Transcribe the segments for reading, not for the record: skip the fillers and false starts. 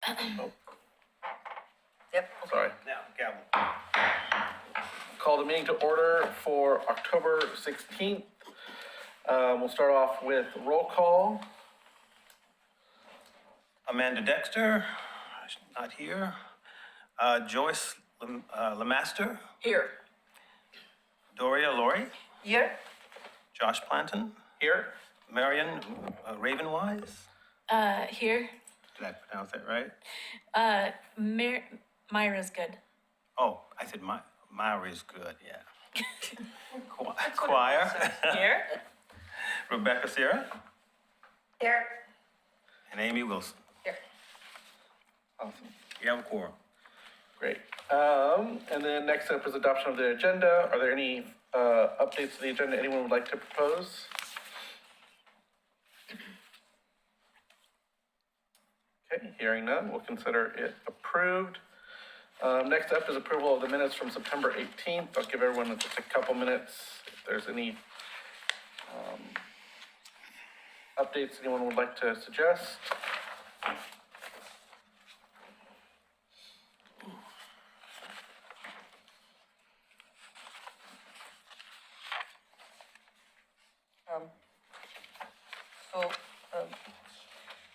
Oh, Yep. sorry. Now, gavel. Call the meeting to order for October 16th. We'll start off with roll call. Amanda Dexter, not here. Joyce Lemaster, Here. Doria Laurie, Here. Josh Planton, Here. Marion Ravenwise. Here. Did I pronounce that right? Myra's good. Oh, I said Myra is good, yeah. Choir, Here. Rebecca Sarah, Here. and Amy Wilson. Here. Awesome. You have a quorum. Great. And then next up is adoption of the agenda. Are there any updates to the agenda anyone would like to propose? Okay, hearing none, we'll consider it approved. Next up is approval of the minutes from September 18th. I'll give everyone just a couple minutes if there's any updates anyone would like to suggest.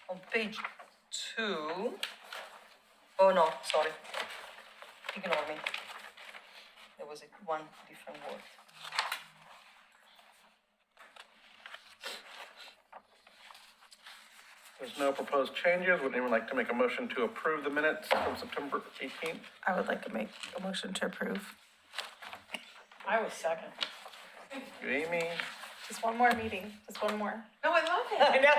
On page 2, oh no, sorry, ignore me. There was one different word. There's no proposed changes. Would anyone like to make a motion to approve the minutes from September 18th? I would like to make a motion to approve. I was second. You, Amy? Just one more meeting, just one more. No, I love it. I know.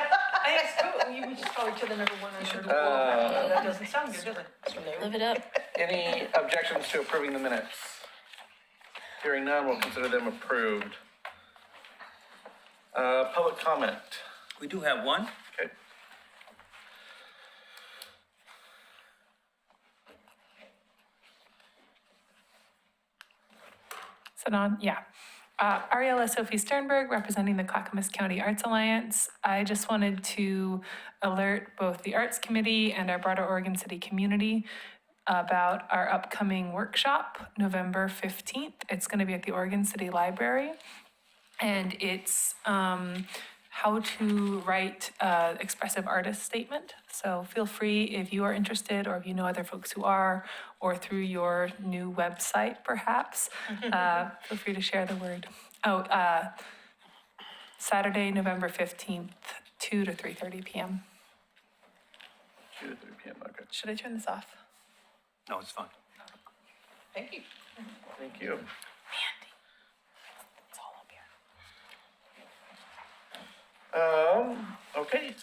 I asked too, we just call each other number one and number two. That doesn't sound good, does it? Live it up. Any objections to approving the minutes? Hearing none, we'll consider them approved. Public comment. We do have one. Okay. Is it on? Yeah. Ariella Sophie Sternberg, representing the Clackamas County Arts Alliance. I just wanted to alert both the Arts Committee and our broader Oregon City community about our upcoming workshop, November 15th. It's going to be at the Oregon City Library. And it's how to write expressive artist statement. So feel free if you are interested or if you know other folks who are, or through your new website perhaps, feel free to share the word. Saturday, November 15th, 2 to 3:30 p.m. 2 to 3 p.m. Okay. Should I turn this off? No, it's fine. Thank you. Thank you. It's all up here. Okay.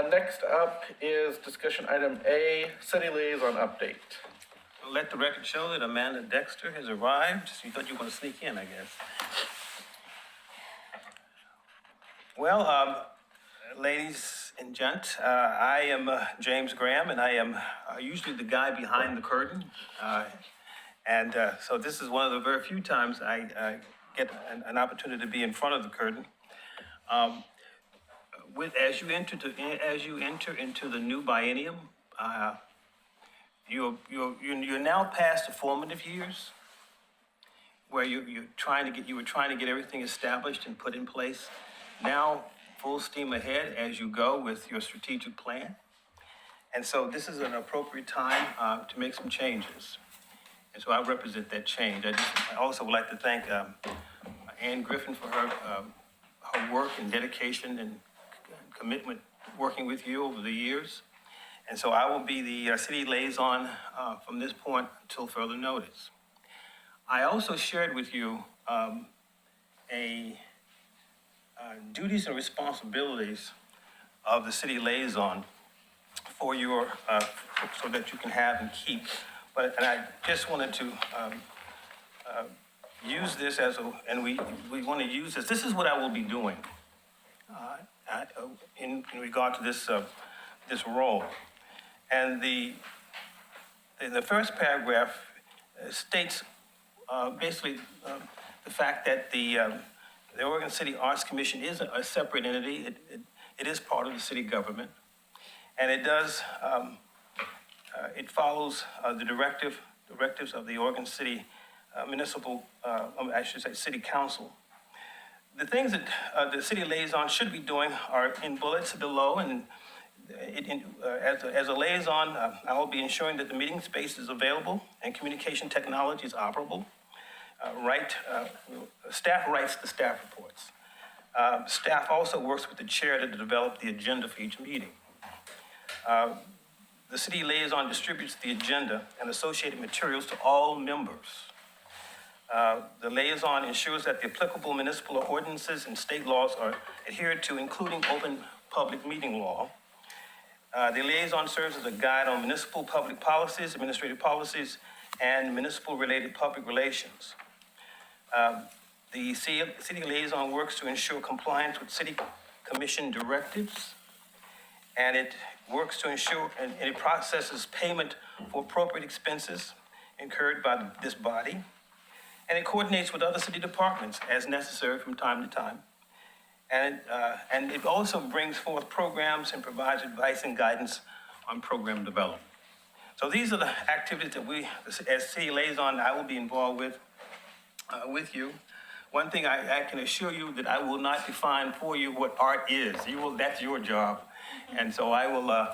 Next up is discussion item A, city liaison update. Let the record show that Amanda Dexter has arrived. You thought you were going to sneak in, I guess. Well, ladies and gents, I am James Graham, and I am usually the guy behind the curtain. So this is one of the very few times I get an opportunity to be in front of the curtain. As you enter into the new biennium, you're now past the formative years, where you were trying to get everything established and put in place. Now, full steam ahead as you go with your strategic plan. And so this is an appropriate time to make some changes. And so I represent that change. I also would like to thank Ann Griffin for her work and dedication and commitment working with you over the years. And so I will be the city liaison from this point until further notice. I also shared with you duties and responsibilities of the city liaison for your, so that you can have and keep. And I just wanted to use this and we want to use this. This is what I will be doing in regard to this role. And the first paragraph states basically the fact that the Oregon City Arts Commission is a separate entity. It is part of the city government, and it does It follows the directives of the Oregon City City Council. The things that the city liaison should be doing are in bullets below, and as a liaison, I will be ensuring that the meeting space is available and communication technology is operable. Staff writes the staff reports. Staff also works with the chair to develop the agenda for each meeting. The city liaison distributes the agenda and associated materials to all members. The liaison ensures that the applicable municipal ordinances and state laws are adhered to, including open public meeting law. The liaison serves as a guide on municipal public policies, administrative policies, and municipal-related public relations. The city liaison works to ensure compliance with city commission directives, and it works to ensure, and it processes payment for appropriate expenses incurred by this body, and it coordinates with other city departments as necessary from time to time. And it also brings forth programs and provides advice and guidance on program development. So these are the activities that we, as city liaison, I will be involved with you. One thing I can assure you that I will not define for you what art is. That's your job. And so I will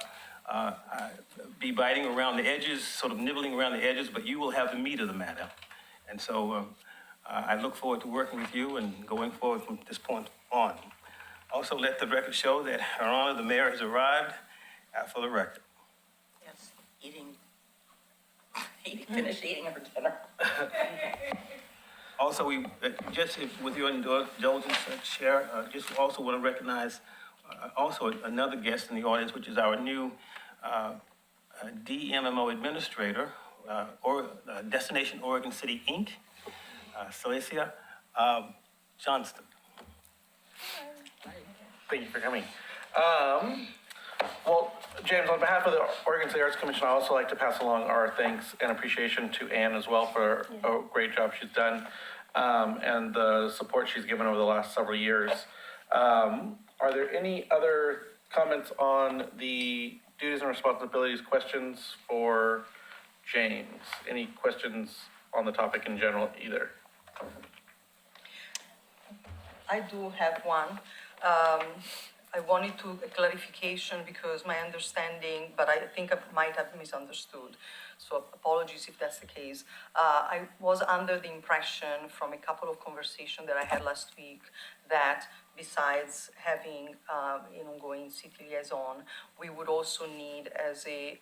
be biting around the edges, sort of nibbling around the edges, but you will have the meat of the matter. And so I look forward to working with you and going forward from this point on. Also, let the record show that Her Honor, the mayor has arrived for the record. Yes, finished eating her dinner. Also, with your indulgence, Chair, just also want to recognize also another guest in the audience, which is our new DMMO administrator, Destination Oregon City, Inc., Celicia Johnston. Thank you for coming. Well, James, on behalf of the Oregon City Arts Commission, I'd also like to pass along our thanks and appreciation to Anne as well for a great job she's done, and the support she's given over the last several years. Are there any other comments on the duties and responsibilities, questions for James? Any questions on the topic in general either? I do have one. I wanted a clarification because my understanding, but I think I might have misunderstood. So apologies if that's the case. I was under the impression from a couple of conversations that I had last week that besides having an ongoing city liaison, we would also need as a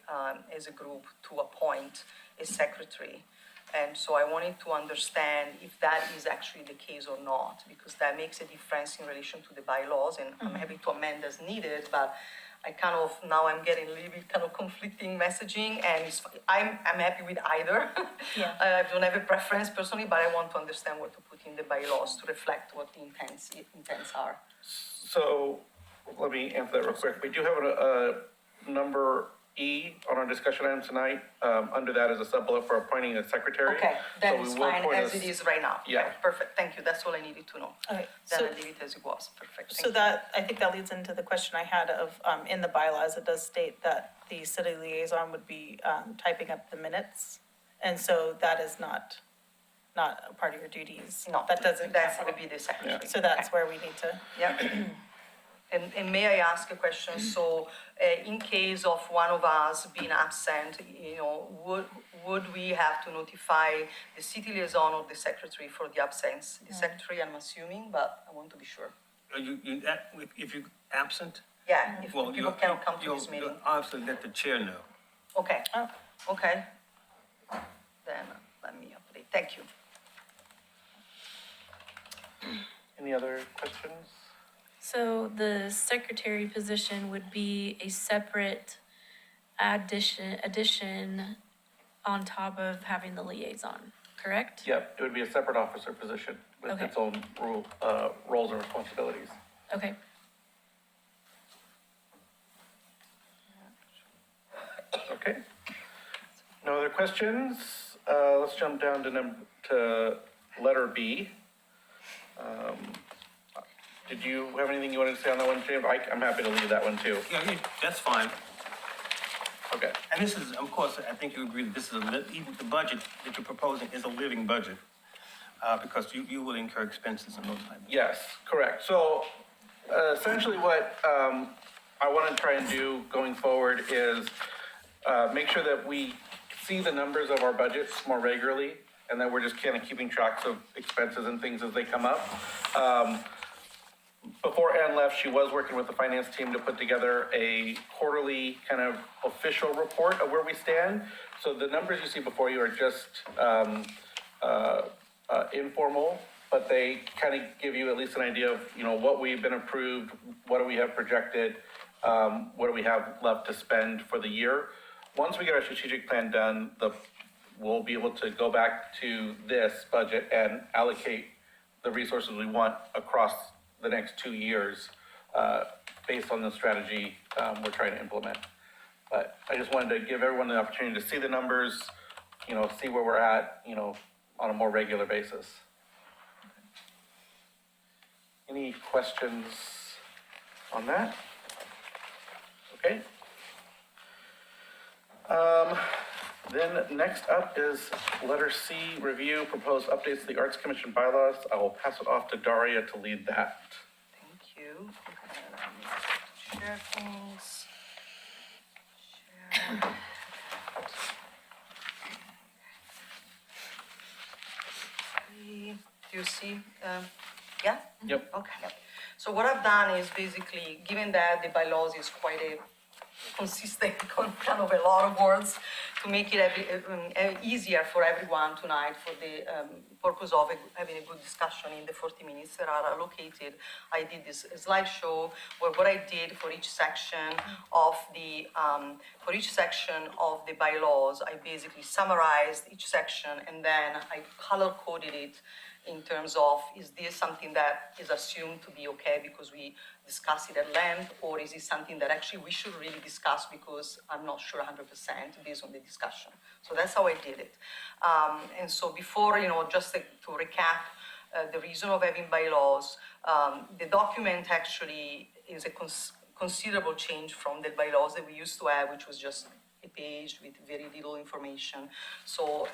group to appoint a secretary. And so I wanted to understand if that is actually the case or not, because that makes a difference in relation to the bylaws, and I'm happy to amend as needed, but now I'm getting a little bit kind of conflicting messaging, and I'm happy with either. Yeah. I don't have a preference personally, but I want to understand what to put in the bylaws to reflect what the intents are. So let me answer that real quick. We do have a number E on our discussion item tonight. Under that is a sub-bullet for appointing a secretary. Okay, that So we is will fine appoint as it is right now. Yeah. Okay, perfect, thank you, that's all I needed to know. Okay, Then so, I leave it as it was, perfect, so thank you. that, I think that leads into the question I had of, in the bylaws, it does state that the city liaison would be, typing up the minutes. And so that is not a part of your duties. No, That doesn't. that's gonna be the secretary. So that's where we need to. Yeah. And may I ask a question? So, in case of one of us being absent, would we have to notify the city liaison or the secretary for the absence? The secretary, I'm assuming, but I want to be sure. If you're absent, Yeah, if well, people cannot come to this you'll meeting. obviously let the chair know. Okay, Oh. okay. Then let me update. Thank you. Any other questions? So the secretary position would be a separate addition on top of having the liaison, correct? Yep, it would be a separate officer position with Okay. its own roles and responsibilities. Okay. Okay. No other questions? Let's jump down to letter B. Did you have anything you wanted to say on that one, James? I'm happy to leave that one too. Yeah, that's fine. Okay. And this is, of course, I think you agree that this is even the budget that you're proposing is a living budget, because you will incur expenses and those type of. Yes, correct. So essentially what I want to try and do going forward is make sure that we see the numbers of our budgets more regularly, and that we're just kind of keeping tracks of expenses and things as they come up. Before Ann left, she was working with the finance team to put together a quarterly kind of official report of where we stand. So the numbers you see before you are just informal, but they kind of give you at least an idea of, you know, what we've been approved, what do we have projected, what do we have left to spend for the year. Once we get our strategic plan done, we'll be able to go back to this budget and allocate the resources we want across the next 2 years, based on the strategy we're trying to implement. But I just wanted to give everyone the opportunity to see the numbers, you know, see where we're at, you know, on a more regular basis. Any questions on that? Okay. Then next up is letter C, review proposed updates to the Arts Commission bylaws. I will pass it off to Daria to lead that. Thank you. Share things. Share. Do you see? Yeah? Yep. Okay. So what I've done is basically, given that the bylaws is quite a consistent, kind of a lot of words, to make it easier for everyone tonight for the purpose of having a good discussion in the 40 minutes that are allocated. I did this slideshow where what I did for each section of the bylaws, I basically summarized each section and then I color coded it in terms of, is this something that is assumed to be okay because we discuss it at length, or is it something that actually we should really discuss because I'm not sure 100% based on the discussion. So that's how I did it. And so before, just to recap, the reason of having bylaws, the document actually is a considerable change from the bylaws that we used to have, which was just a page with very little information. So,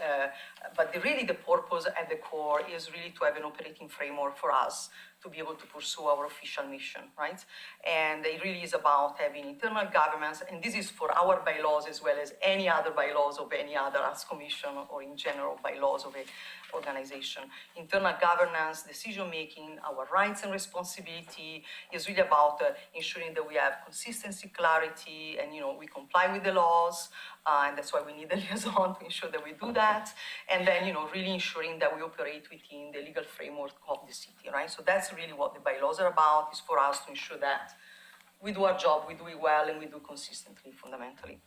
but really the purpose at the core is really to have an operating framework for us to be able to pursue our official mission, right? And it really is about having internal governance, and this is for our bylaws as well as any other bylaws of any other arts commission or in general bylaws of an organization. Internal governance, decision-making, our rights and responsibility is really about ensuring that we have consistency, clarity, and we comply with the laws, and that's why we need the liaison to ensure that we do that, and then really ensuring that we operate within the legal framework of the city, right? So that's really what the bylaws are about, is for us to ensure that we do our job, we do it well, and we do consistently, fundamentally.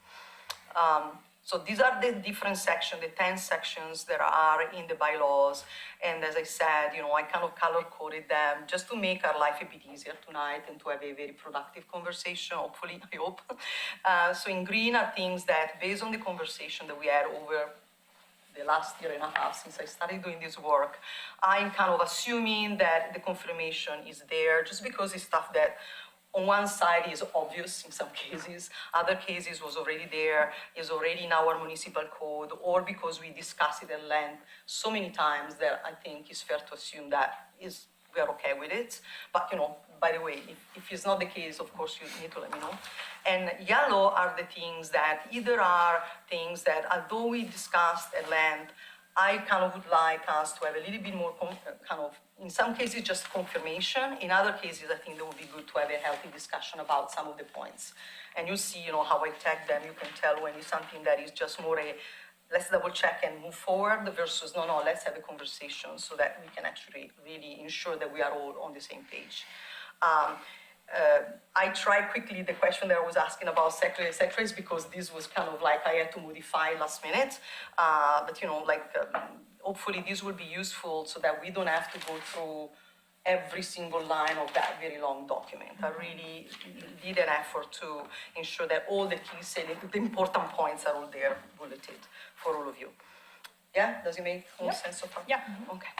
So these are the different sections, the 10 sections that are in the bylaws. And as I said, I kind of color-coded them just to make our life a bit easier tonight and to have a very productive conversation, hopefully, I hope. So in green are things that, based on the conversation that we had over the last year and a half since I started doing this work, I'm kind of assuming that the confirmation is there just because it's stuff that on one side is obvious in some cases, other cases was already there, is already in our municipal code, or because we discussed it at length so many times that I think it's fair to assume that we're okay with it. But by the way, if it's not the case, of course you need to let me know. And yellow are the things that either are things that, although we discussed at length, I kind of would like us to have a little bit more in some cases, just confirmation. In other cases, I think it would be good to have a healthy discussion about some of the points. And you see, how I tag them. You can tell when it's something that is just more let's double check and move forward versus no, let's have a conversation so that we can actually really ensure that we are all on the same page. I tried quickly the question that I was asking about secretaries because this was kind of like I had to modify last minute. But hopefully this will be useful so that we don't have to go through every single line of that very long document. I really did an effort to ensure that all the key the important points are all there bulleted for all of you. Yeah, does it make more sense so far? Yeah. Okay.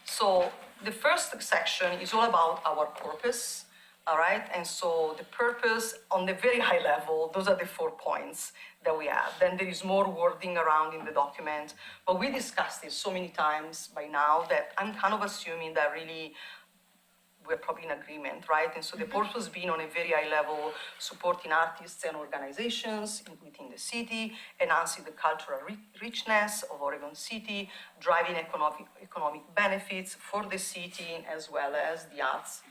So the first section is all about our purpose. All right, and so the purpose on the very high level, those are the 4 points that we have. Then there is more wording around in the document, but we discussed this so many times by now that I'm kind of assuming that really we're probably in agreement, right? And so the purpose being on a very high level, supporting artists and organizations within the city, enhancing the cultural richness of Oregon City, driving economic benefits for the city as well as the arts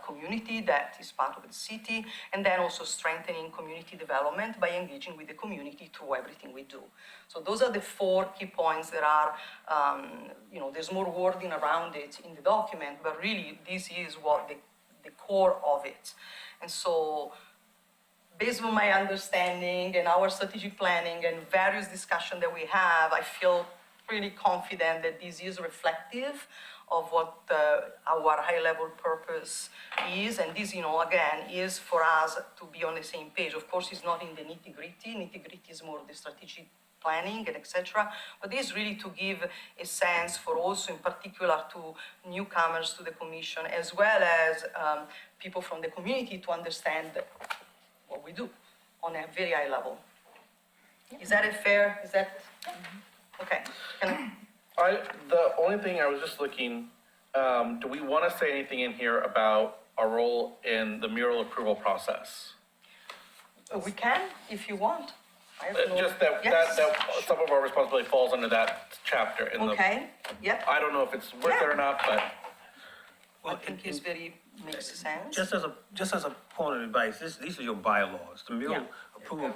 community that is part of the city, and then also strengthening community development by engaging with the community through everything we do. So those are the 4 key points that are, there's more wording around it in the document, but really this is what the core of it. And so based on my understanding and our strategic planning and various discussions that we have, I feel pretty confident that this is reflective of what our high-level purpose is. And this, again, is for us to be on the same page. Of course, it's not in the nitty-gritty. Nitty-gritty is more the strategic planning and etc. But this is really to give a sense for also, in particular, to newcomers to the commission, as well as people from the community to understand what we do on a very high level. Is that fair? Is that okay? The only thing I was just looking, do we want to say anything in here about our role in the mural approval process? We can, if you want. I have no- Just that, Yes. that some of our responsibility falls under that chapter in the, Okay, yep, I don't know if it's worth it or not, but I think it's very, makes sense. Just as a point of advice, these are your bylaws. The mural approval.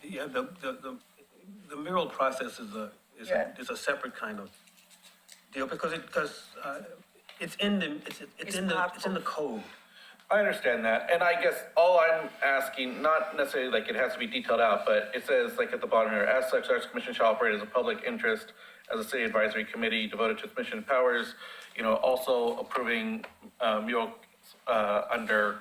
Yeah, the mural process is a separate kind of deal because it's in the code. I understand that. And I guess all I'm asking, not necessarily like it has to be detailed out, but it says like at the bottom here, as such, Arts Commission shall operate as a public interest as a city advisory committee devoted to its mission and powers, also approving mural under,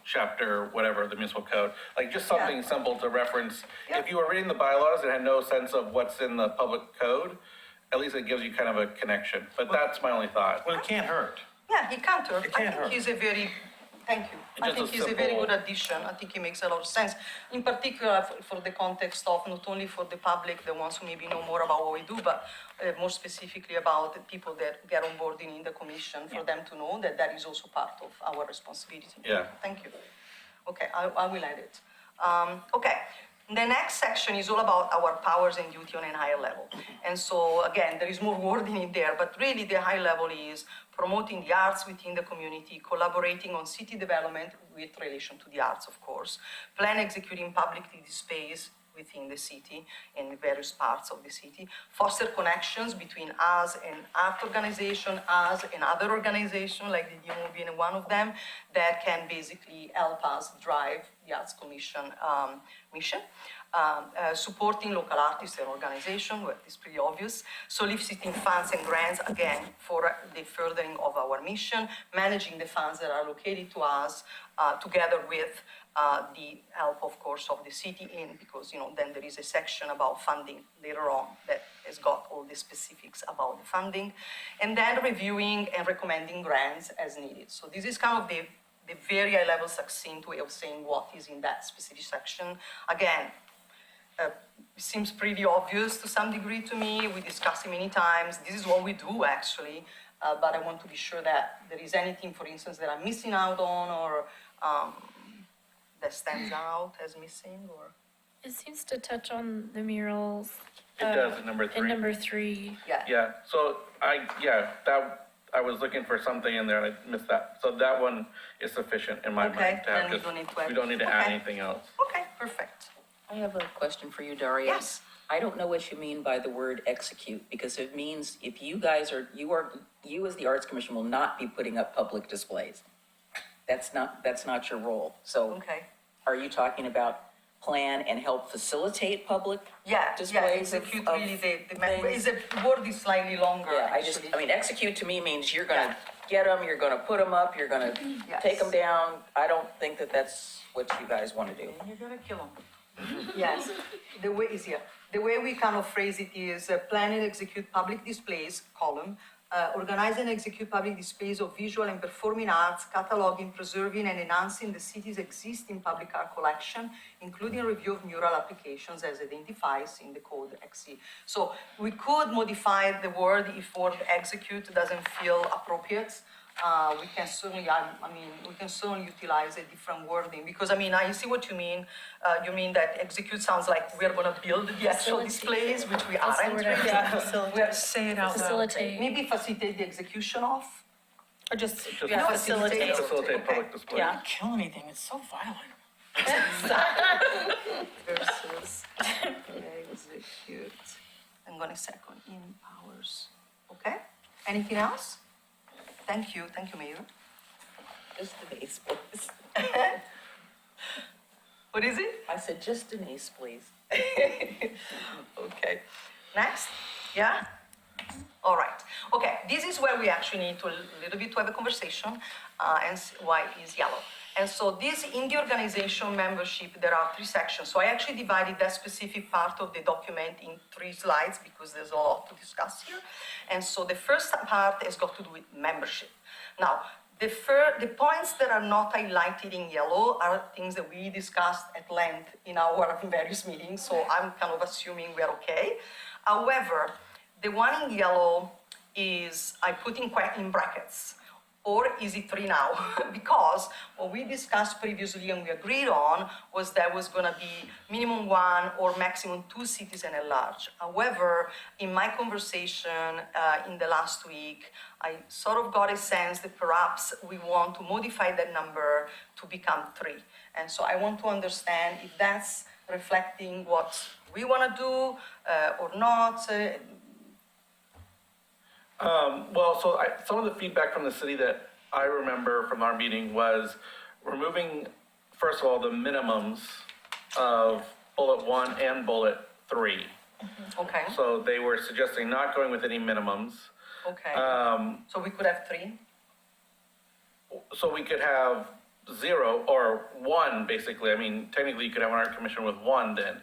chapter, whatever, the municipal code. Like just something simple to reference. Yeah. If you were reading the bylaws and had no sense of what's in the public code, at least it gives you kind of a connection. But that's my only thought. Well, it can't hurt. Yeah, he can't hurt. It can't I think hurt. he's a very, thank you. I Just think a he's a very simple- good addition. I think he makes a lot of sense. In particular, for the context of not only for the public, the ones who maybe know more about what we do, but more specifically about the people that get on board in the commission, for them to know that that is also part of our responsibility. Yeah. Thank you. Okay, I will add it. Okay. The next section is all about our powers and duty on a higher level. And so, again, there is more wording in there, but really the high level is promoting the arts within the community, collaborating on city development with relation to the arts, of course, plan executing public displays within the city and various parts of the city, foster connections between us and art organization, us and other organizations like the DMO being one of them, that can basically help us drive the Arts Commission mission. Supporting local artists and organizations, well, it's pretty obvious. Soliciting funds and grants, again, for the furthering of our mission, managing the funds that are allocated to us, together with the help, of course, of the city because, then there is a section about funding later on that has got all the specifics about the funding. And then reviewing and recommending grants as needed. So this is kind of the very high-level succinct way of saying what is in that specific section. Again, seems pretty obvious to some degree to me. We discussed it many times. This is what we do, actually. But I want to be sure that there is anything, for instance, that I'm missing out on or that stands out as missing or... It seems to touch on the murals. It does in number 3. In number 3. Yeah, so I was looking for something in there and I missed that. So that one is sufficient in my Okay, mind to have then we just, don't need to add- we don't need to add okay. anything else. Okay, perfect. I have a question for you, Daria. Yes. I don't know what you mean by the word execute, because it means if you guys you as the Arts Commission will not be putting up public displays. That's not your role. So Okay. are you talking about plan and help facilitate public Yeah, displays of execute of really the things? the word is slightly longer, Yeah, actually. I mean, execute to me means you're gonna Yeah. get them, you're gonna put them up, you're gonna Yes. take them down. I don't think that that's what you guys wanna do. And you're gonna kill them. Yes, the way we kind of phrase it is plan and execute public displays, column, Organize and execute public displays of visual and performing arts, cataloging, preserving, and enhancing the city's existing public art collection, including review of mural applications as identifies in the code XC. So we could modify the word if word execute doesn't feel appropriate. We can certainly, we can certainly utilize a different wording, because I see what you mean. You mean that execute sounds like we're gonna build the actual Facilitate. displays, which we That's the aren't. word I Yeah, We facilitate. are- Say it out loud. Facilitate. Maybe facilitate the execution of. Or just, Just yeah, facilitate. Facilitate Okay. public display. Yeah. Kill anything, it's so violent. Versus execute. I'm gonna second in powers. Okay? Anything else? Thank you, Mayor. Just an ace, please. What is it? I said, just an ace, please. Okay. Next? Yeah? All right. Okay, this is where we actually need to a little bit to have a conversation and see why is yellow. And so this, in the organization membership, there are 3 sections. So I actually divided that specific part of the document in 3 slides because there's a lot to discuss here. And so the first part has got to do with membership. Now, the points that are not highlighted in yellow are things that we discussed at length in our various meetings, so I'm kind of assuming we're okay. However, the one in yellow is, I put in brackets, or is it 3 now? Because what we discussed previously and we agreed on was that was gonna be minimum 1 or maximum 2 cities and at large. However, in my conversation in the last week, I sort of got a sense that perhaps we want to modify that number to become 3. And so I want to understand if that's reflecting what we wanna do or not. Some of the feedback from the city that I remember from our meeting was removing, first of all, the minimums of bullet 1 and bullet 3. Okay, So they were suggesting not going with any minimums. okay. So we could have 3? So we could have 0 or 1, basically. Technically you could have an art commission with 1 then.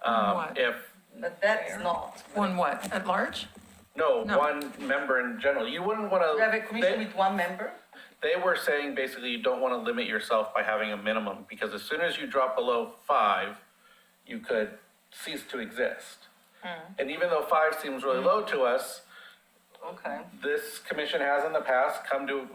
What? If, But that's not. One what, at large? no, No. 1 member in general. You wouldn't want You have a to, commission with 1 member? they were saying basically you don't want to limit yourself by having a minimum, because as soon as you drop below 5, you could cease to exist. And even though 5 seems really low to us, Okay. this commission has in the past come to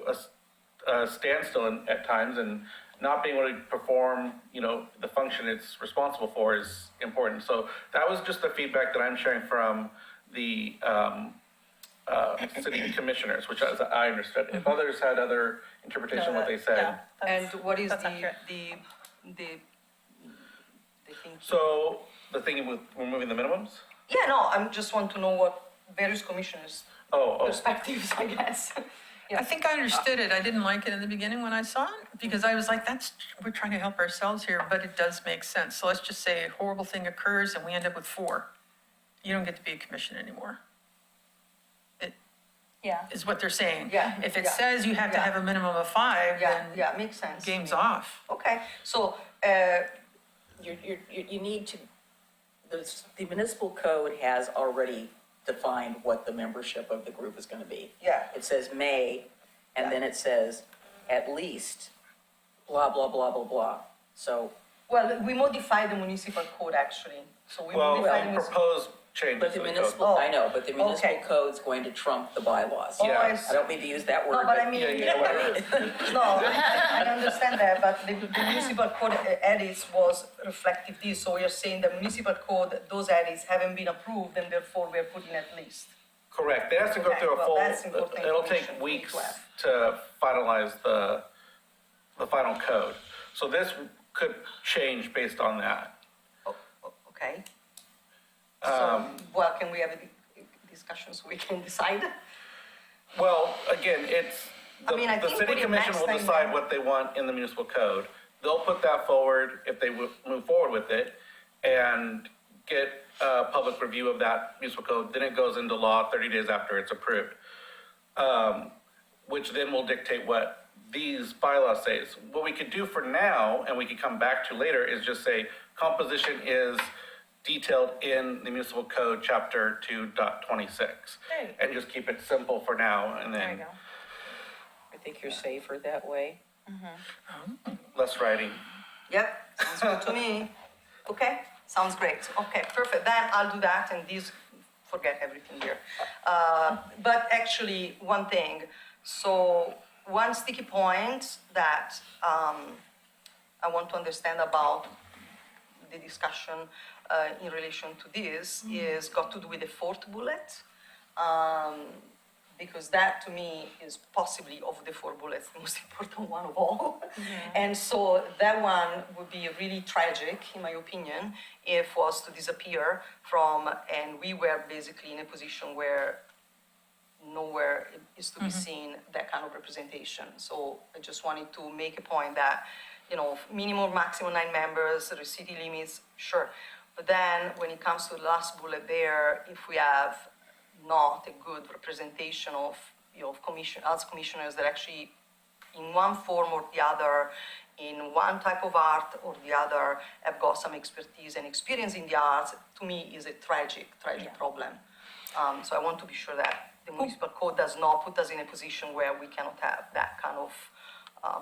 a standstill at times, and not being able to perform, the function it's responsible for is important. So that was just the feedback that I'm sharing from the city commissioners, which I understood. If others had other interpretation of what they said. And what is that's the accurate. thing? So the thing with removing the minimums? Yeah, no, I just want to know what various commissioners' Oh, perspectives, I guess. I think I understood it. I didn't like it in the beginning when I saw it, because I was like, we're trying to help ourselves here, but it does make sense. So let's just say a horrible thing occurs and we end up with 4. You don't get to be a commission anymore, Yeah. is what they're saying. Yeah, If it yeah, says you have to yeah. have a minimum of 5, Yeah, then yeah, makes sense. to game's me. off. Okay, so, You need to, the municipal code has already defined what the membership of the group is gonna be. yeah, It says may, and then it says at least, blah, blah, blah, blah, blah. So, well, we modified the municipal code actually, so we well, modified the municipal. proposed changes but the to the code. municipal, Oh, I know, but the municipal okay. code's going to trump the bylaws. Oh, Yeah. I I see. don't mean to use that No, word, but I but mean, Yeah, whatever. no, I understand that, but the municipal code edits was reflective this, so you're saying the municipal code, those edits haven't been approved, and therefore we're putting at least. Correct. It has to go Okay, through a well, full, that's important it'll take information for me weeks to have. to finalize the final code. So this could change based on that. Okay. So, well, can we have a discussion so we can decide? Well, again, it's, I mean, I the think city putting commission max will time decide there- what they want in the municipal code. They'll put that forward if they move forward with it and get a public review of that municipal code. Then it goes into law 30 days after it's approved, which then will dictate what these bylaws say. What we could do for now, and we could come back to later, is just say composition is detailed in the municipal code, chapter 2.26. There you go. And just keep it simple for now, and There you then go. I think you're safer that way. less writing. Yep, sounds good to me. Okay, sounds great. Okay, perfect. Then I'll do that and these, forget everything here. But actually, one thing, so one sticky point that I want to understand about the discussion in relation to this is got to do with the fourth bullet. Because that to me is possibly of the four bullets the most important one of all. And so that one would be really tragic, in my opinion, if was to disappear from, and we were basically in a position where nowhere is to be seen that kind of representation. So I just wanted to make a point that, you know, minimum, maximum 9 members, the city limits, sure. But then when it comes to the last bullet there, if we have not a good representation of, you know, arts commissioners that actually in one form or the other, in one type of art or the other, have got some expertise and experience in the arts, to me is a tragic problem. So I want to be sure that the municipal code does not put us in a position where we cannot have that kind of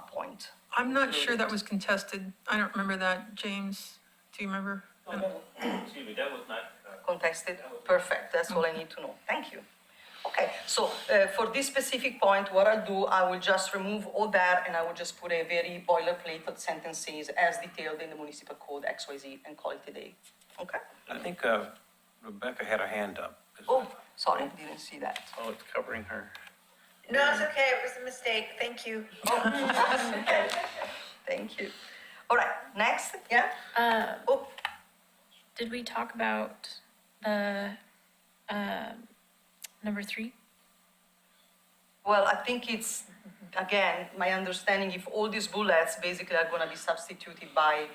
point. I'm not sure that was contested. I don't remember that. James, do you remember? Excuse me, that was not. Contested? Perfect, that's all I need to know. Thank you. Okay, so for this specific point, what I'll do, I will just remove all that and I will just put a very boilerplate of sentences as detailed in the municipal code XYZ and call it a day. Okay? I think Rebecca had her hand up. Oh, sorry, didn't see that. Oh, it's covering her. No, it's okay, it was a mistake, thank you. Okay, thank you. All right, next, yeah? Oh, Did we talk about the, number 3? well, I think it's, again, my understanding, if all these bullets basically are gonna be substituted by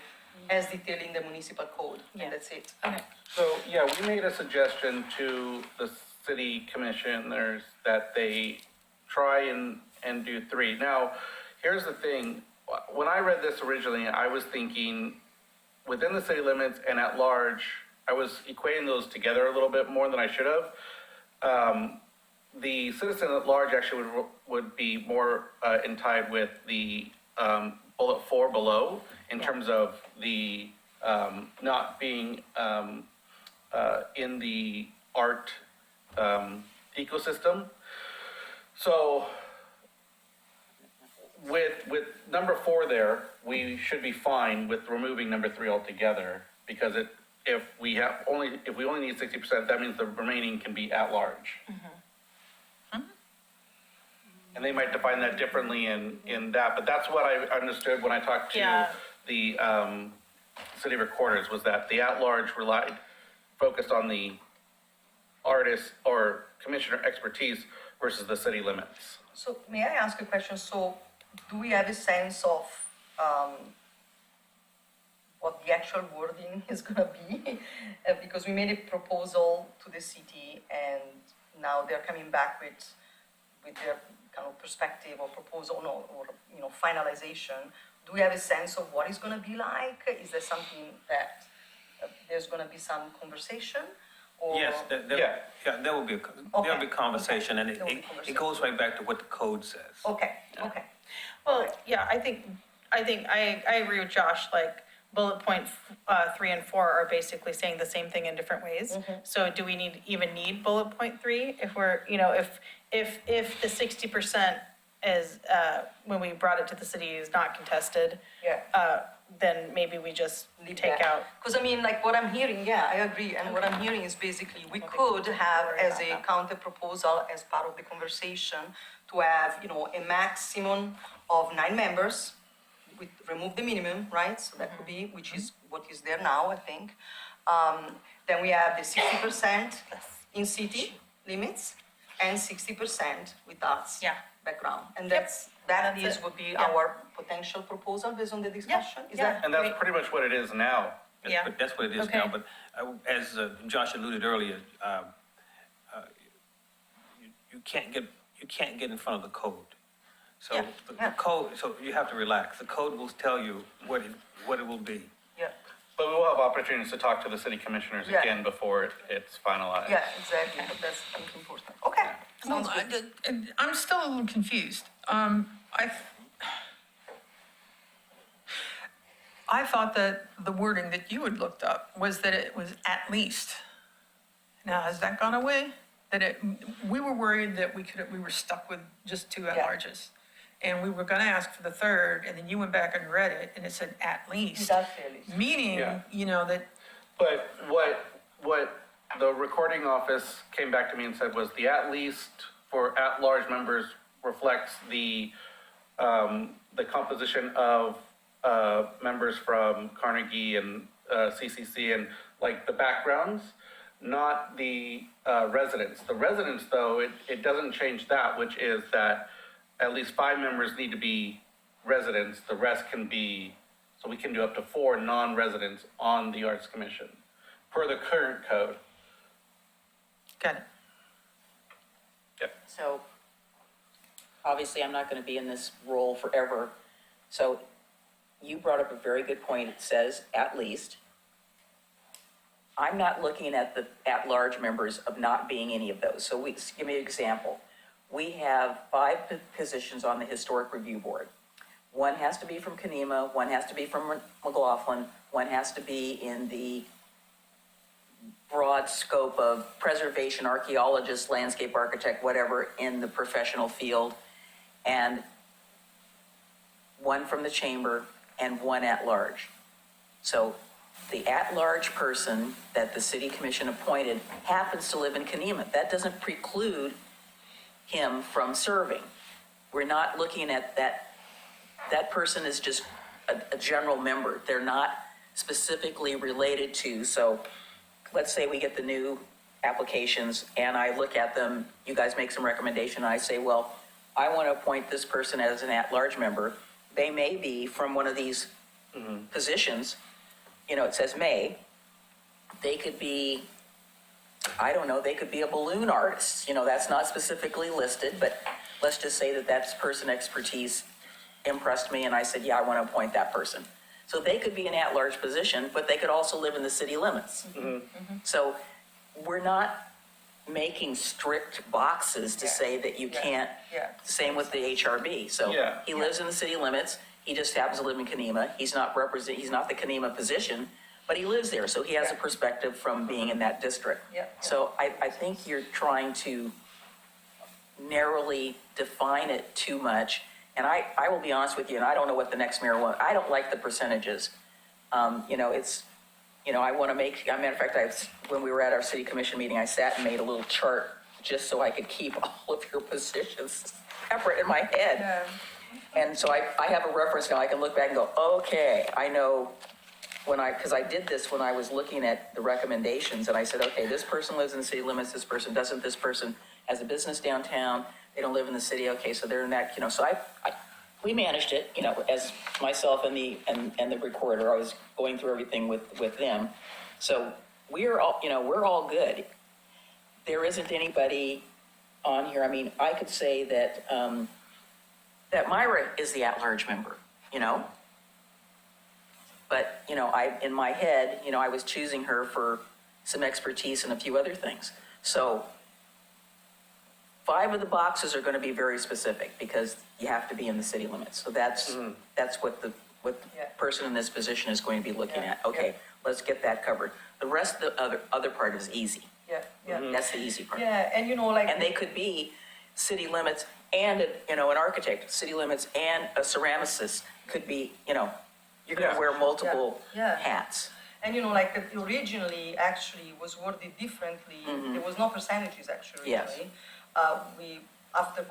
as detailed in the municipal code, and that's it. Okay. So, yeah, we made a suggestion to the city commissioners that they try and do 3. Now, here's the thing, when I read this originally, I was thinking within the city limits and at large, I was equating those together a little bit more than I should have. The citizen at large actually would be more in tied with the bullet 4 below in terms of the not being in the art ecosystem. So with number 4 there, we should be fine with removing number 3 altogether, because if we only need 60%, that means the remaining can be at large. And they might define that differently in that, but that's what I understood when I talked to Yeah. the city recorders, was that the at-large focused on the artist or commissioner expertise versus the city limits. So may I ask a question? So do we have a sense of what the actual wording is gonna be? Because we made a proposal to the city and now they're coming back with their kind of perspective or proposal or you know, finalization. Do we have a sense of what it's gonna be like? Is there something that there's gonna be some conversation? Or? Yes, Yeah. there will be, there'll be conversation, and There will be it conversation. goes right back to what the code says. Okay. Well, yeah, I think I agree with Josh, like bullet point 3 and 4 are basically saying the same thing in different ways. So do we even need bullet point 3 if we're, you know, if the 60% is, when we brought it to the city is not contested, Yeah. then maybe we just Leave take that. out. Because I mean, like what I'm hearing, yeah, I agree. And what I'm hearing is basically we could have as a counter proposal as part of the conversation to have, you know, a maximum of 9 members. We remove the minimum, right? So that could be, which is what is there now, I think. Then we have the 60% in city limits and 60% with arts Yeah. background. And Yep. that That's it. would be Yeah. our potential proposal based on the discussion? Is yeah. that? And that's pretty much what it is now. Yeah. That's what it is now, Okay. but as Josh alluded earlier, you can't get in front of the code. So Yeah. the code, so you have to relax. The code will tell you what it will be. Yeah. But we will have opportunities to talk to the city commissioners Yeah. again before it's finalized. Yeah, exactly, that's, I think, important. Okay, sounds Well, good. I'm still a little confused. I thought that the wording that you had looked up was that it was at least. Now, has that gone away? We were worried that we were stuck with just two at-larges. And we were gonna ask for the third, and then you went back and read it, and it said at least. That's really. Meaning, Yeah. you know, that, But what the recording office came back to me and said was the at least for at-large members reflects the composition of, members from Carnegie and, CCC and like the backgrounds, not the, residents. The residents, though, it doesn't change that, which is that at least 5 members need to be residents, the rest can be, so we can do up to 4 non-residents on the Arts Commission, per the current code. got it. Yep. So, obviously, I'm not gonna be in this role forever. So, you brought up a very good point. It says at least. I'm not looking at the at-large members of not being any of those. So give me an example. We have 5 positions on the Historic Review Board. One has to be from Kenema, one has to be from McLaughlin, one has to be in the broad scope of preservation, archaeologist, landscape architect, whatever, in the professional field, and one from the chamber, and one at-large. So the at-large person that the city commission appointed happens to live in Kenema. That doesn't preclude him from serving. We're not looking at that. That person is just a general member. They're not specifically related to, so let's say we get the new applications and I look at them, you guys make some recommendation, and I say, well, I want to appoint this person as an at-large member. They may be from one of these positions, you know, it says may. They could be, I don't know, they could be a balloon artist, you know, that's not specifically listed, but let's just say that that's person expertise impressed me and I said, yeah, I want to appoint that person. So they could be an at-large position, but they could also live in the city limits. So we're not making strict boxes to say that you can't, same with the HRB. So Yeah. he lives in the city limits, he just happens to live in Kenema, he's not the Kenema position, but he lives there, so he has a perspective from being in that district. Yeah. So I think you're trying to narrowly define it too much. And I will be honest with you, and I don't know what the next mayor wants. I don't like the percentages. You know, it's, you know, I want to make, as a matter of fact, when we were at our city commission meeting, I sat and made a little chart just so I could keep all of your positions separate in my head. And so I have a reference now. I can look back and go, okay, I know because I did this when I was looking at the recommendations, and I said, okay, this person lives in the city limits, this person doesn't, this person has a business downtown, they don't live in the city, okay, so they're in that, you know, so we managed it, you know, as myself and the recorder, I was going through everything with them. So we're all good. There isn't anybody on here, I mean, I could say that, that Myra is the at-large member, you know? But, you know, in my head, you know, I was choosing her for some expertise and a few other things. So 5 of the boxes are going to be very specific because you have to be in the city limits. So that's what the person in this position is going to be looking at. Okay, let's get that covered. The rest of the other part is easy. That's the easy part. Yeah, and you know, like. And they could be city limits and, you know, an architect, city limits and a ceramicist could be, you know, you're going to wear multiple hats. And you know, like originally, actually, was worded differently. There was no percentages actually. Yes. We, after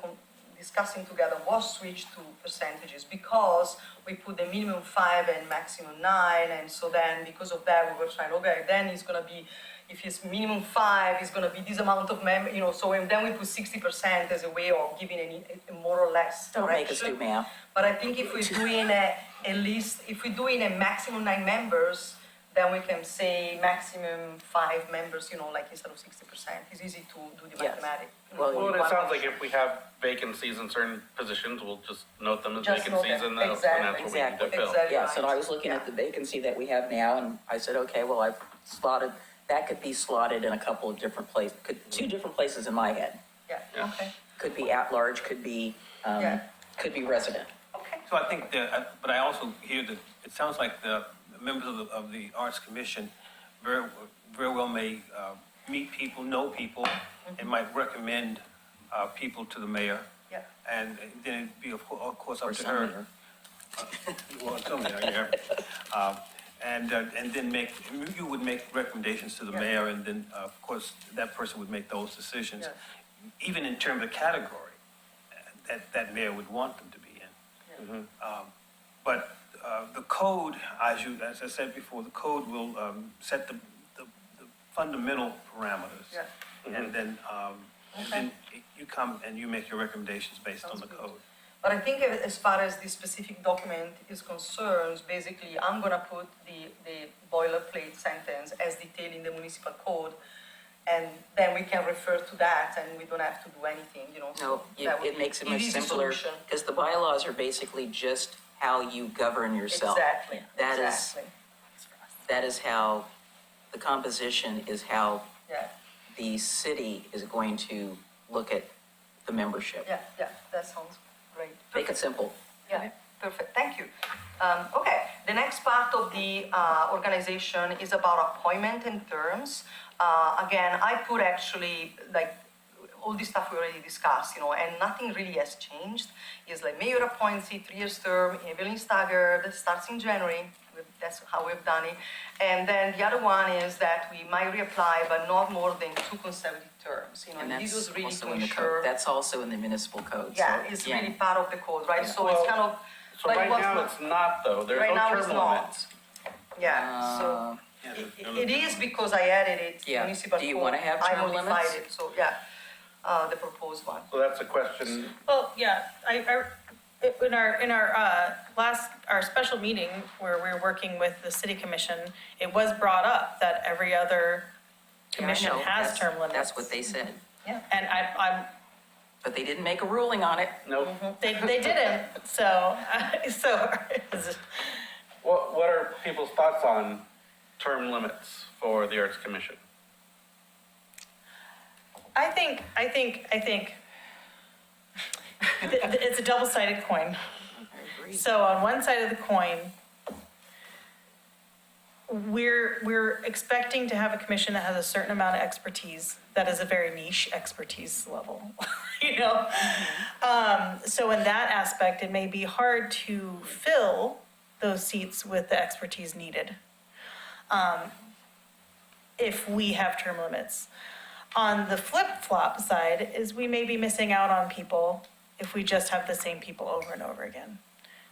discussing together, was switched to percentages because we put the minimum 5 and maximum 9, and so then because of that, we were trying, okay, then it's gonna be, if it's minimum 5, it's gonna be this amount of you know, so and then we put 60% as a way of giving a more or less Don't make us direction. do math. But I think if we're doing at least, if we're doing a maximum 9 members, then we can say maximum 5 members, like instead of 60%. It's easy to do the Yes. mathematics. Well, It sounds like if we have vacancies in certain positions, we'll just note them as Just note vacancies them. and that's Exactly. what we need to Exactly. fill. Exactly. Yes, and I was looking at the vacancy that we have now, and I said, okay, well, I've slotted, that could be slotted in a couple of different places, two different places in my head. Yeah, okay, Could be at-large, could be, Yeah. could be resident. okay. So I think that, but I also hear that it sounds like the members of the Arts Commission very, very well may meet people, know people, and might recommend people to the mayor. Yeah. And then it'd be, of course, up Or to some her. mayor. Well, some mayor, yeah. And then you would make recommendations to the Yeah. mayor, and then, of course, that person would make those decisions. Yeah. Even in terms of category, that mayor would want them to be in. But the code, as I said before, the code will set the fundamental parameters. Yeah. And then you come and you make your recommendations based on the code. But I think as far as the specific document is concerned, basically, I'm gonna put the boilerplate sentence as detailed in the municipal code, and then we can refer to that, and we don't have to do anything, No, so that would it makes it be much easy simpler, solution. because the bylaws are basically just how you govern yourself. Exactly, That is, exactly, that is how, the composition is how yeah, the city is going to look at the membership. yeah, that sounds great. Make it simple. Yeah, perfect, thank you. Okay, the next part of the organization is about appointment and terms. Again, I put actually, like, all this stuff we already discussed, and nothing really has changed. It's like mayor appoints a 3 years term, Evelyn staggered, starts in January. That's how we've done it. And then the other one is that we might reapply, but not more than 2 consecutive terms. And this was that's really also to in the ensure. code. That's also in the municipal code. Yeah, So, it's again, really part of the code, right? Yeah. So it's kind of. So but it right was now, not- it's not though, there's Right no now it's term not. limits. Yeah, so it is because I added it to Yeah. municipal code. Do you wanna have I term modified limits? it, so yeah, the proposed one. So that's a question, Well, yeah, in our special meeting where we were working with the city commission, it was brought up that every other yeah, I commission know. has That's- term limits. That's what they said, Yeah, and I'm, but they didn't make a ruling on it. nope. they didn't, so, What are people's thoughts on term limits for the Arts Commission? I think it's a double-sided coin. I agree. So on one side of the coin, we're expecting to have a commission that has a certain amount of expertise, that is a very niche expertise level, So in that aspect, it may be hard to fill those seats with the expertise needed, if we have term limits. On the flip-flop side is we may be missing out on people if we just have the same people over and over again.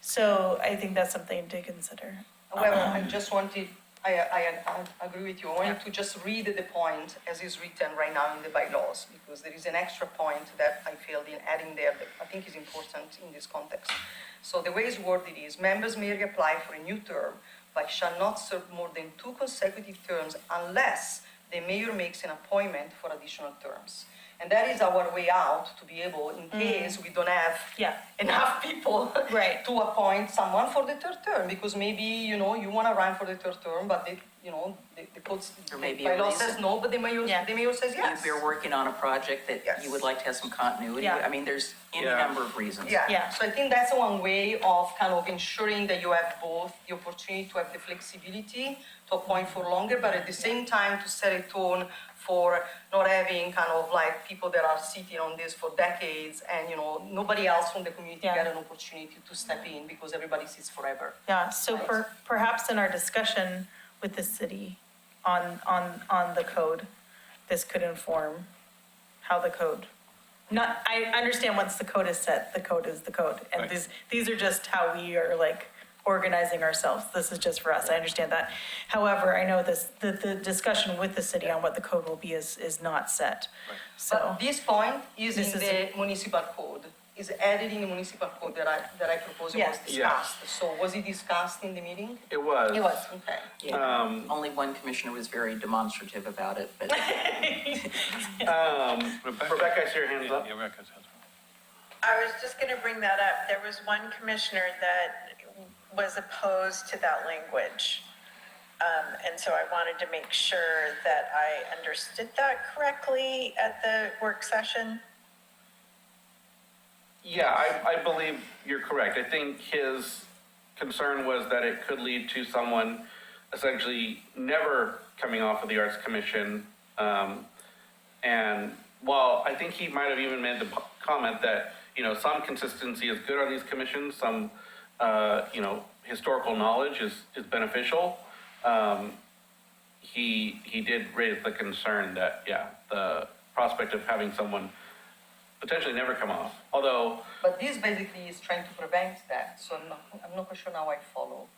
So I think that's something to consider. However, I just wanted, I agree with you. I wanted to just read the point as is written right now in the bylaws, because there is an extra point that I feel in adding there that I think is important in this context. So the way it's worded is, members may reapply for a new term, but shall not serve more than 2 consecutive terms unless the mayor makes an appointment for additional terms. And that is our way out to be able, in case we don't have Yeah. enough people Right. to appoint someone for the 3rd term, because maybe, you want to run for the 3rd term, but the codes, There may the be a bylaw reason. says no, but the mayor says yes. If you're working on a project that Yes. you would like to have some continuity, Yeah. I mean, there's any Yeah. number of reasons. Yeah, Yeah. so I think that's one way of kind of ensuring that you have both the opportunity to have the flexibility to appoint for longer, but at the same time to set a tone for not having kind of like people that are sitting on this for decades and, nobody else from the community Yeah. get an opportunity to step in because everybody sits forever. Yeah, so perhaps in our discussion with the city on the code, this could inform how the code, I understand once the code is set, the code is the code. And Right. these are just how we are like organizing ourselves. This is just for us, I understand that. However, I know the discussion with the city on what the code will be is not set. So, But this point is This in is the municipal code. is added in the municipal code that I proposed was Yes. discussed. So was it discussed in the meeting? It was. It was. Okay. Yeah, only one commissioner was very demonstrative about it, but Rebecca, I see your hands up. Yeah, Rebecca's hands up. I was just going to bring that up. There was one commissioner that was opposed to that language. And so I wanted to make sure that I understood that correctly at the work session. Yeah, I believe you're correct. I think his concern was that it could lead to someone essentially never coming off of the Arts Commission. And while I think he might have even made the comment that, some consistency is good on these commissions, some, historical knowledge is beneficial. He did raise the concern that, the prospect of having someone potentially never come off, although, But this basically is trying to prevent that, so I'm not quite sure now I follow.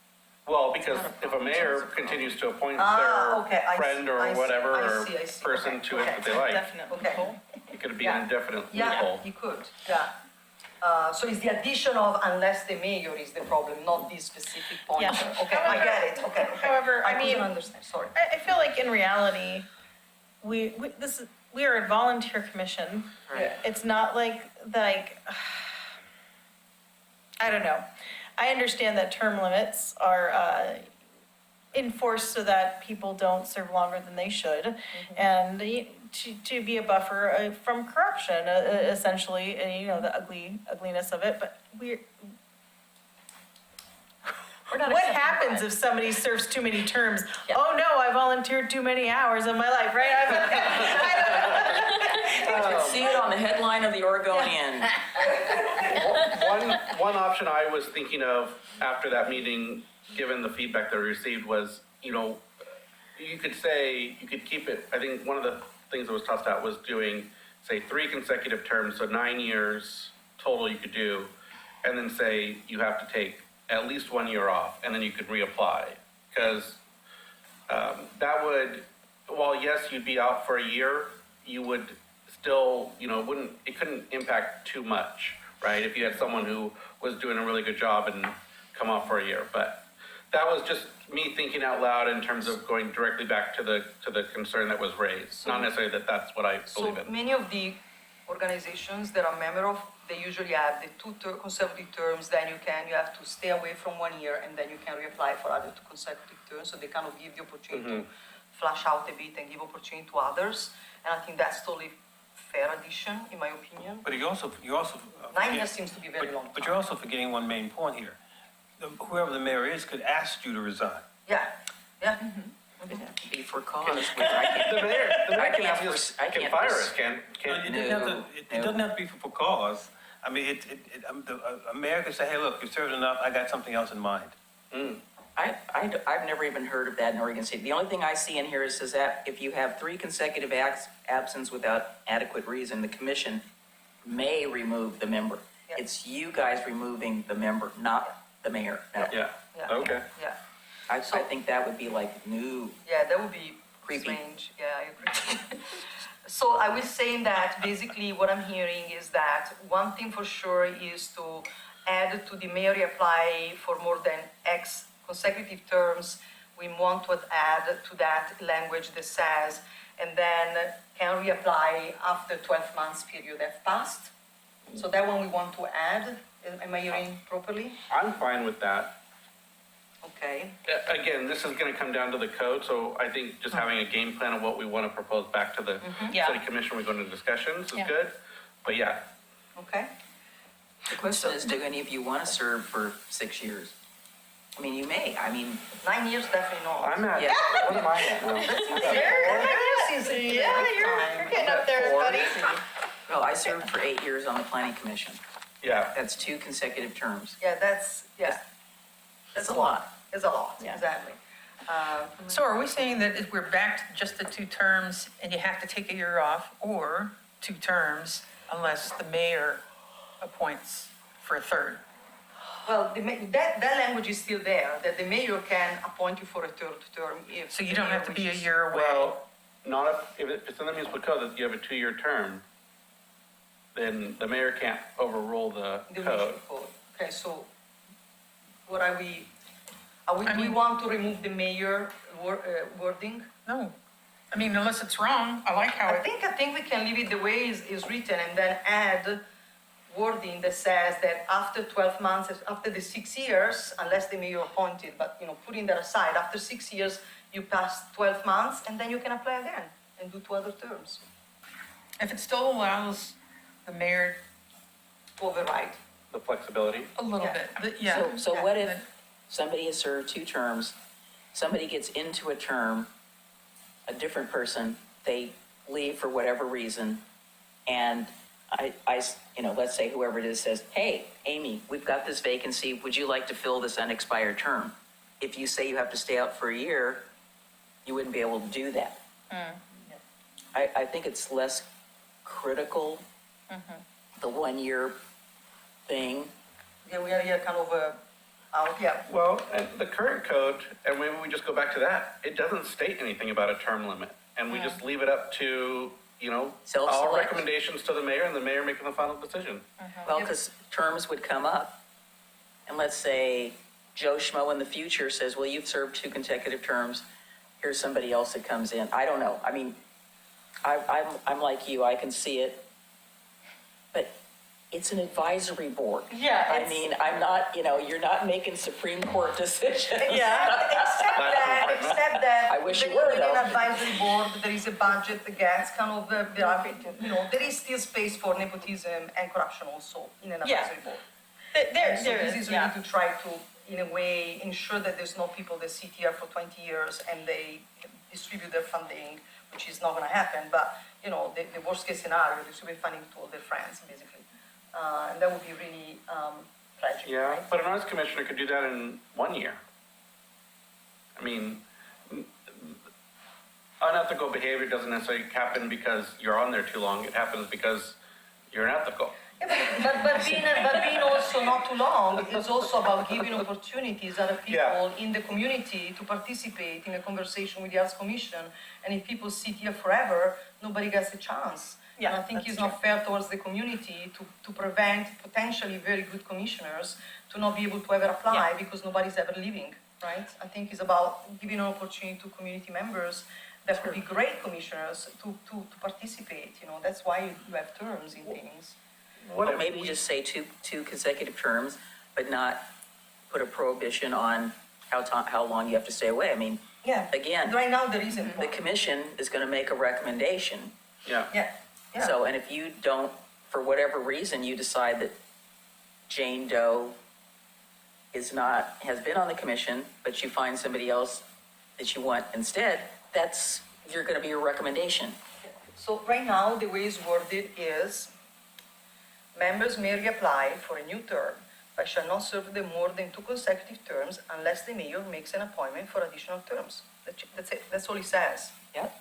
well, because if a mayor continues to appoint okay, their I friend see, or I see, whatever, I or see, I see. person Okay, to it okay. that they like, Definitely. Okay. it could be Yeah. an indefinite Yeah, loophole. you could, yeah. So it's the addition of unless the mayor is the problem, not this specific point. Yeah. Okay, I get it, okay. However, I mean- couldn't understand, sorry. I feel like in reality, we are a volunteer commission. Yeah. It's not like, I don't know. I understand that term limits are enforced so that people don't serve longer than they should. And to be a buffer from corruption, essentially, and the ugliness of it, but We're not what accepting happens that. if somebody serves too many terms? Yeah. Oh no, I volunteered too many hours of my life, right? see it on the headline of the Oregonian. One option I was thinking of after that meeting, given the feedback that I received was, you could keep it, I think one of the things that was tossed out was doing, say, 3 consecutive terms, so 9 years total you could do, and then say you have to take at least 1 year off, and then you could reapply. Because that would, while yes, you'd be out for a year, you would still, it couldn't impact too much, right? If you had someone who was doing a really good job and come off for a year. But that was just me thinking out loud in terms of going directly back to the concern that was raised. Not necessarily that that's what I believe So in. many of the organizations that I'm member of, they usually have the 2 consecutive terms, then you have to stay away from 1 year, and then you can reapply for other 2 consecutive terms, so they kind of give the opportunity to flush out a bit and give opportunity to others, and I think that's totally fair addition, in my opinion. But you also. 9 years seems to be very long But time. you're also forgetting one main point here. Whoever the mayor is could ask you to resign. Yeah, yeah. Be for cause, which I can't. The mayor I can can't have us, pers- I can can't fire pers- us, can't? It doesn't have to, it No. doesn't have to be for cause. I mean, a mayor could say, hey, look, you've served enough, I got something else in mind. I've never even heard of that in Oregon State. The only thing I see in here is says that if you have 3 consecutive absence without adequate reason, the commission may remove the member. Yeah. It's you guys removing the member, not the mayor. No. Yeah, Yeah. okay. Yeah, I think that would be like new. yeah, that would be Creepy. strange, yeah, I agree. So I was saying that basically what I'm hearing is that one thing for sure is to add to the mayor reapply for more than X consecutive terms. We want to add to that language that says, and then can reapply after 12 months period have passed. So that one we want to add. Am I hearing properly? I'm fine with that. Okay. Again, this is gonna come down to the code, so I think just having a game plan of what we wanna propose back to the Yeah. city commission, we go into discussions is Yeah. good. But yeah, Okay. The question is, do any of you want to serve for 6 years? I mean, you may. I mean, 9 years, definitely not. I'm at, Yeah. what am I at now? You're getting up there, buddy. well, I served for 8 years on the planning commission. Yeah, That's 2 consecutive terms. Yeah, that's That's a lot. It's a lot, Yeah. exactly. So are we saying that if we're back to just the 2 terms and you have to take a year off, or 2 terms unless the mayor appoints for a 3rd? Well, that language is still there, that the mayor can appoint you for a 3rd term if. So you the don't mayor have to be a wishes. year away? well, not if it's in the municipal code that you have a 2-year term. then the mayor can't overrule the The code. municipal code. Okay, so what are we, do we mean- want to remove the mayor wording? No, I mean, unless it's wrong, I like how I it, think we can leave it the way is written and then add wording that says that after 12 months, after the 6 years, unless the mayor appointed, but, putting that aside, after 6 years, you pass 12 months and then you can apply again and do 2 other terms if it still allows the mayor to override. The flexibility. a little Yeah. bit, but yeah. So what then- if somebody has served 2 terms, somebody gets into a term, a different person, they leave for whatever reason, and let's say whoever it is says, hey, Amy, we've got this vacancy, would you like to fill this unexpired term? If you say you have to stay out for a year, you wouldn't be able to do that. I think it's less critical, the 1-year thing. Yeah, we are here kind of out, yeah. Well, and the current code, and maybe we just go back to that, it doesn't state anything about a term limit. And we just leave it up to, all Self-select. recommendations to the mayor and the mayor making the final decision. Well, because terms would come up, and let's say Joe Schmo in the future says, well, you've served 2 consecutive terms, here's somebody else that comes in. I don't know. I mean, I'm like you, I can see it, but it's an advisory board. Yeah, I it's- mean, I'm not, you're not making Supreme Court decisions. Yeah, except that. I wish you even were, within though. advisory board, there is a budget that gets kind of, there is still space for nepotism and corruption also in an Yeah. advisory board. There So is, this is yeah. really to try to, in a way, ensure that there's no people that sit here for 20 years and they distribute their funding, which is not gonna happen, but, the worst case scenario, they distribute funding to all their friends, basically. And that would be really tragic, Yeah, right? but an arts commissioner could do that in 1 year. I mean, unethical behavior doesn't necessarily happen because you're on there too long. It happens because you're unethical. Yeah, but being also not too long is also about giving opportunities other people Yeah. in the community to participate in a conversation with the Arts Commission. And if people sit here forever, nobody gets a chance. Yeah, And I think that's it's not fair towards the community to prevent potentially very good commissioners to not be able to ever apply because nobody's ever leaving, right? I think it's about giving an opportunity to community members that could be great commissioners to participate, That's why you have terms in things. What Or if maybe we- just say two consecutive terms, but not put a prohibition on how long you have to stay away. I mean, Yeah. Again, Right now, there isn't the one. commission is going to make a recommendation. Yeah. Yeah. So, and if you don't, for whatever reason, you decide that Jane Doe has been on the commission, but you find somebody else that you want instead, you're going to be your recommendation. So right now, the way it's worded is, members may reapply for a new term, but shall not serve them more than 2 consecutive terms unless the mayor makes an appointment for additional terms. That's it, that's all it says. Yep.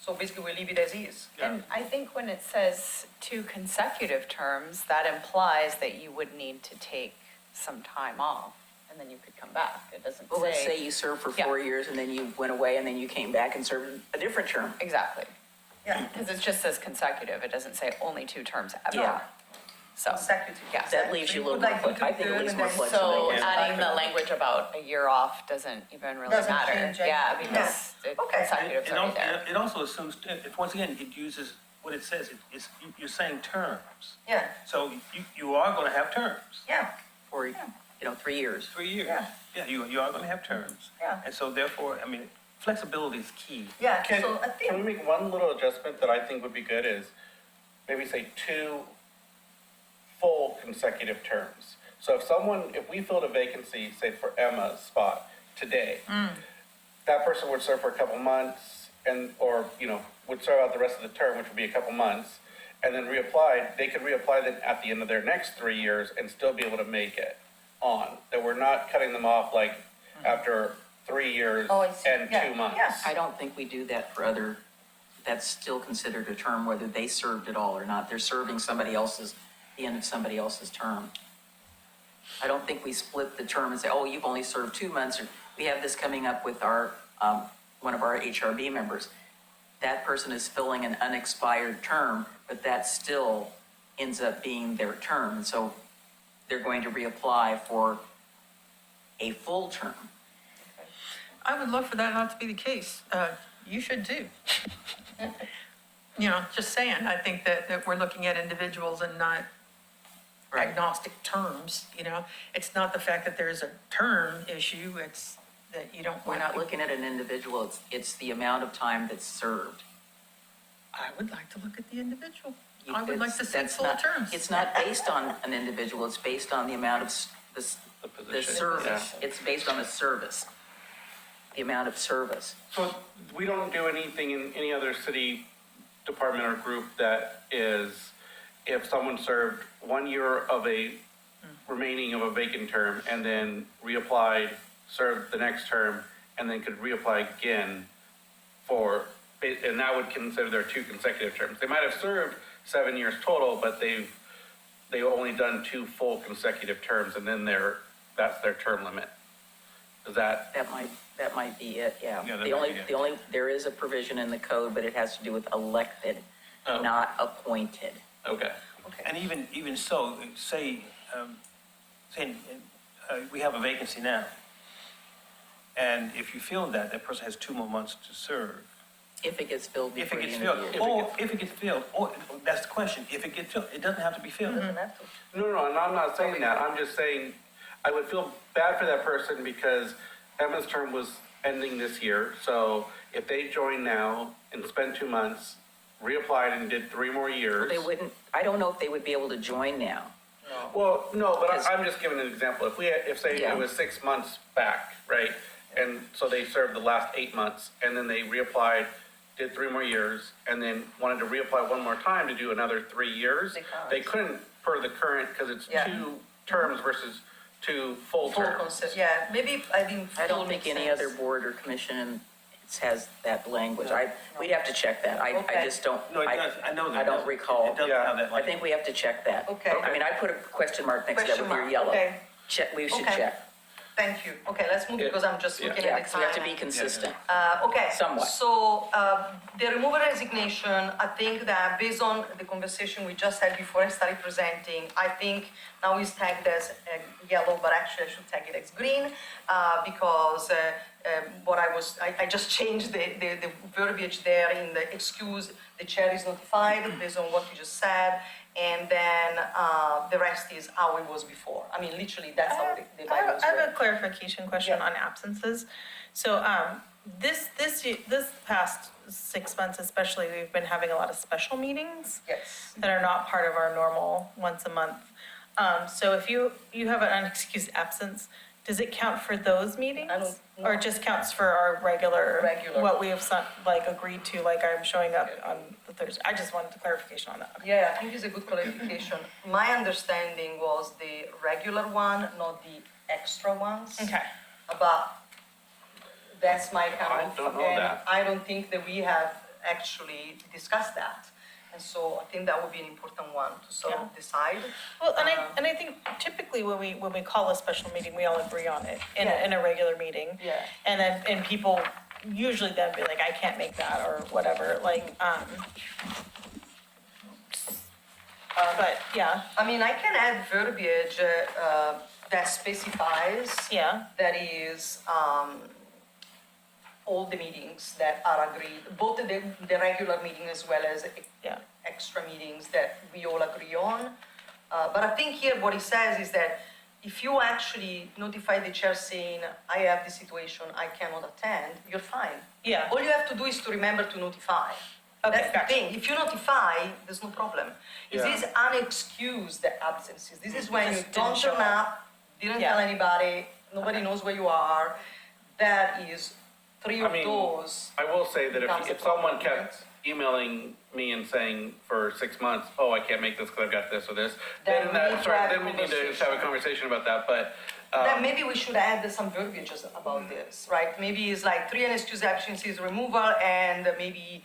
So basically, we leave it as is. And I think when it says 2 consecutive terms, that implies that you would need to take some time off and then you could come back. It doesn't Well, let's say say. you served for Yeah. 4 years and then you went away and then you came back and served a different term. Exactly. Yeah, Because it just says consecutive. It doesn't say only 2 terms ever. Yeah. So, consecutive. yeah. That leaves you a little more, I think it leaves more so flexibility. adding the language about a year off doesn't even really Doesn't matter. change Yeah, anything. because the Okay. consecutive's It already also, there. it also assumes, if, once again, it uses what it says, you're saying terms. Yeah, So you are gonna have terms, yeah, For, 3 years. 3 years. Yeah. Yeah, you are gonna have terms. Yeah. And so therefore, I mean, flexibility is key. yeah, Can, so I can we think, make one little adjustment that I think would be good is maybe say 2 full consecutive terms. So if we filled a vacancy, say for Emma's spot today, that person would serve for a couple months or would serve out the rest of the term, which would be a couple months, and then reapplied, they could reapply then at the end of their next 3 years and still be able to make it on. That we're not cutting them off like after 3 years Oh, I see. and Yeah. 2 months. Yeah. I don't think we do that for that's still considered a term, whether they served it all or not. They're serving the end of somebody else's term. I don't think we split the term and say, oh, you've only served 2 months, or we have this coming up with one of our HRB members. That person is filling an unexpired term, but that's still ends up being their term. And so they're going to reapply for a full term. I would love for that not to be the case. You should too. You know, just saying, I think that we're looking at individuals and not Right. agnostic terms, you know? It's not the fact that there's a term issue, it's that you don't We're want. not looking at an individual, it's the amount of time that's served. I would like to look at the individual. You- I would like to see that's full not- terms. It's not based on an individual, it's based on the amount of the position, service. It's based on the service, the amount of service. So we don't do anything in any other city department or group that is, if someone served 1 year of a remaining of a vacant term and then reapplied, served the next term, and then could reapply again for, and that would consider their 2 consecutive terms. They might have served 7 years total, but they've only done 2 full consecutive terms, and then that's their term limit. Is that? That might be it, yeah. Yeah, that The might only, be it. the only, there is a provision in the code, but it has to do with elected, Oh. not appointed. Okay. And even so, say, we have a vacancy now. And if you feel that, that person has 2 more months to serve. If it gets filled If before it the gets end of the filled, year. or if it gets filled, or, that's the question, if it gets filled, it doesn't have to be filled. Doesn't have to. No, and I'm not saying that. I'm just saying, I would feel bad for that person because Emma's term was ending this year. So if they join now and spend 2 months, reapplied and did 3 more years. They wouldn't, I don't know if they would be able to join now. Well, no, but Because- I'm just giving an example. If say Yeah. it was 6 months back, right? And so they served the last 8 months and then they reapplied, did 3 more years, and then wanted to reapply 1 more time to do another 3 years. They can't. They couldn't per the current, because it's Yeah. 2 terms versus 2 full Full terms. concept, yeah, maybe I didn't. I don't full think make any sense. other board or commission has that language. We'd have to check that. I Okay. just don't. No, it does, I know that. I don't recall. It doesn't Yeah. have that I like. think we have to check that. Okay. I mean, I put a question mark next to that Question with your mark, yellow. okay. Check, we should Okay. check. Thank you. Okay, let's move Yeah. because I'm just Yeah. looking Yeah, at the so we have to time. be consistent. Okay. Somewhat. So, the removal resignation, I think that based on the conversation we just had before I started presenting, I think now it's tagged as yellow, but actually I should tag it as green, because I just changed the verbiage there in the excuse, the chair is notified based on what you just said, and then, the rest is how it was before. I mean, literally, that's how the bylaws I have a work. clarification question Yeah. on absences. So, this past 6 months especially, we've been having a lot of special meetings Yes. that are not part of our normal once a month. So if you have an unexcused absence, does it count for those meetings? I don't Or know. it just counts for our regular, Regular. what we have agreed to, like I'm showing up on the Thursday? I just wanted clarification on that. Yeah, I think it's a good clarification. My understanding was the regular one, not the extra ones. Okay. But that's my kind I of. don't know and that. I don't think that we have actually discussed that. And so I think that would be an important one to sort of Yeah. decide. Well, and I think typically when we call a special meeting, we all agree on it in a regular meeting. Yeah. And people usually then be like, I can't make that or whatever, like, but yeah, I mean, I can add verbiage that specifies. yeah, That is, all the meetings that are agreed, both the regular meeting as well as yeah. extra meetings that we all agree on. But I think here what it says is that if you actually notify the chair saying, I have this situation, I cannot attend, you're fine. Yeah. All you have to do is to remember to notify. Okay, That's the gotcha. thing. If you notify, there's no problem. It's Yeah. these unexcused absences. This is when you Just don't didn't show turn up, didn't tell Yeah. anybody, nobody knows where you are. That is three I of mean, those. I will say that becomes a if someone problem, kept emailing me and saying for 6 months, oh, I can't make this because I've got this or this, Then then we that, need to sorry, have a then we need to conversation. have a conversation about that, but, Then maybe we should add some verbiage about this, right? Maybe it's like 3 unexcused absences removal and maybe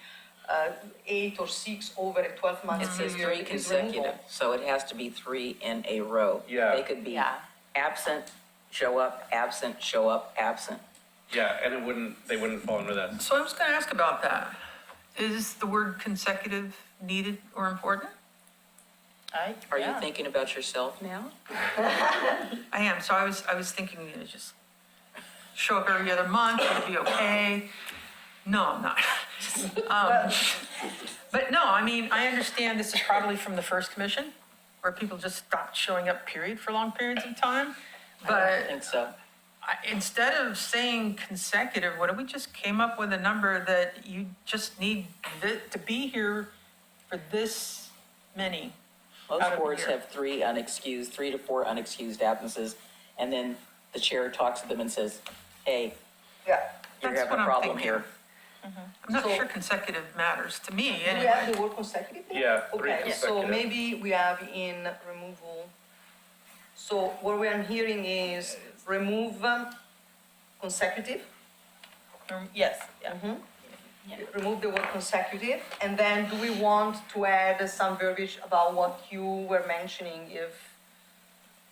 8 or 6 over a 12-month It says period 3 is removal. consecutive, so it has to be 3 in a row. Yeah. They could be Yeah. absent, show up, absent, show up, absent. yeah, and they wouldn't fall under that. So I was gonna ask about that. Is the word consecutive needed or important? Are you thinking about yourself now? I am, so I was thinking, you know, just show up every other month, it'd be okay. No, I'm not. But no, I mean, I understand this is probably from the first commission, where people just stopped showing up, period, for long periods of time. I But think so. instead of saying consecutive, what if we just came up with a number that you just need to be here for this many? out Most of the boards year? have 3 to 4 unexcused absences, and then the chair talks to them and says, hey, Yeah. you're That's having what a I'm problem thinking. here. I'm not So- sure consecutive matters to me, Do we anyway. have the word consecutive there? Yeah, 3 Okay, so consecutive. maybe we have in removal, so what we are hearing is remove consecutive. Yes, yeah. Remove the word consecutive, and then do we want to add some verbiage about what you were mentioning if,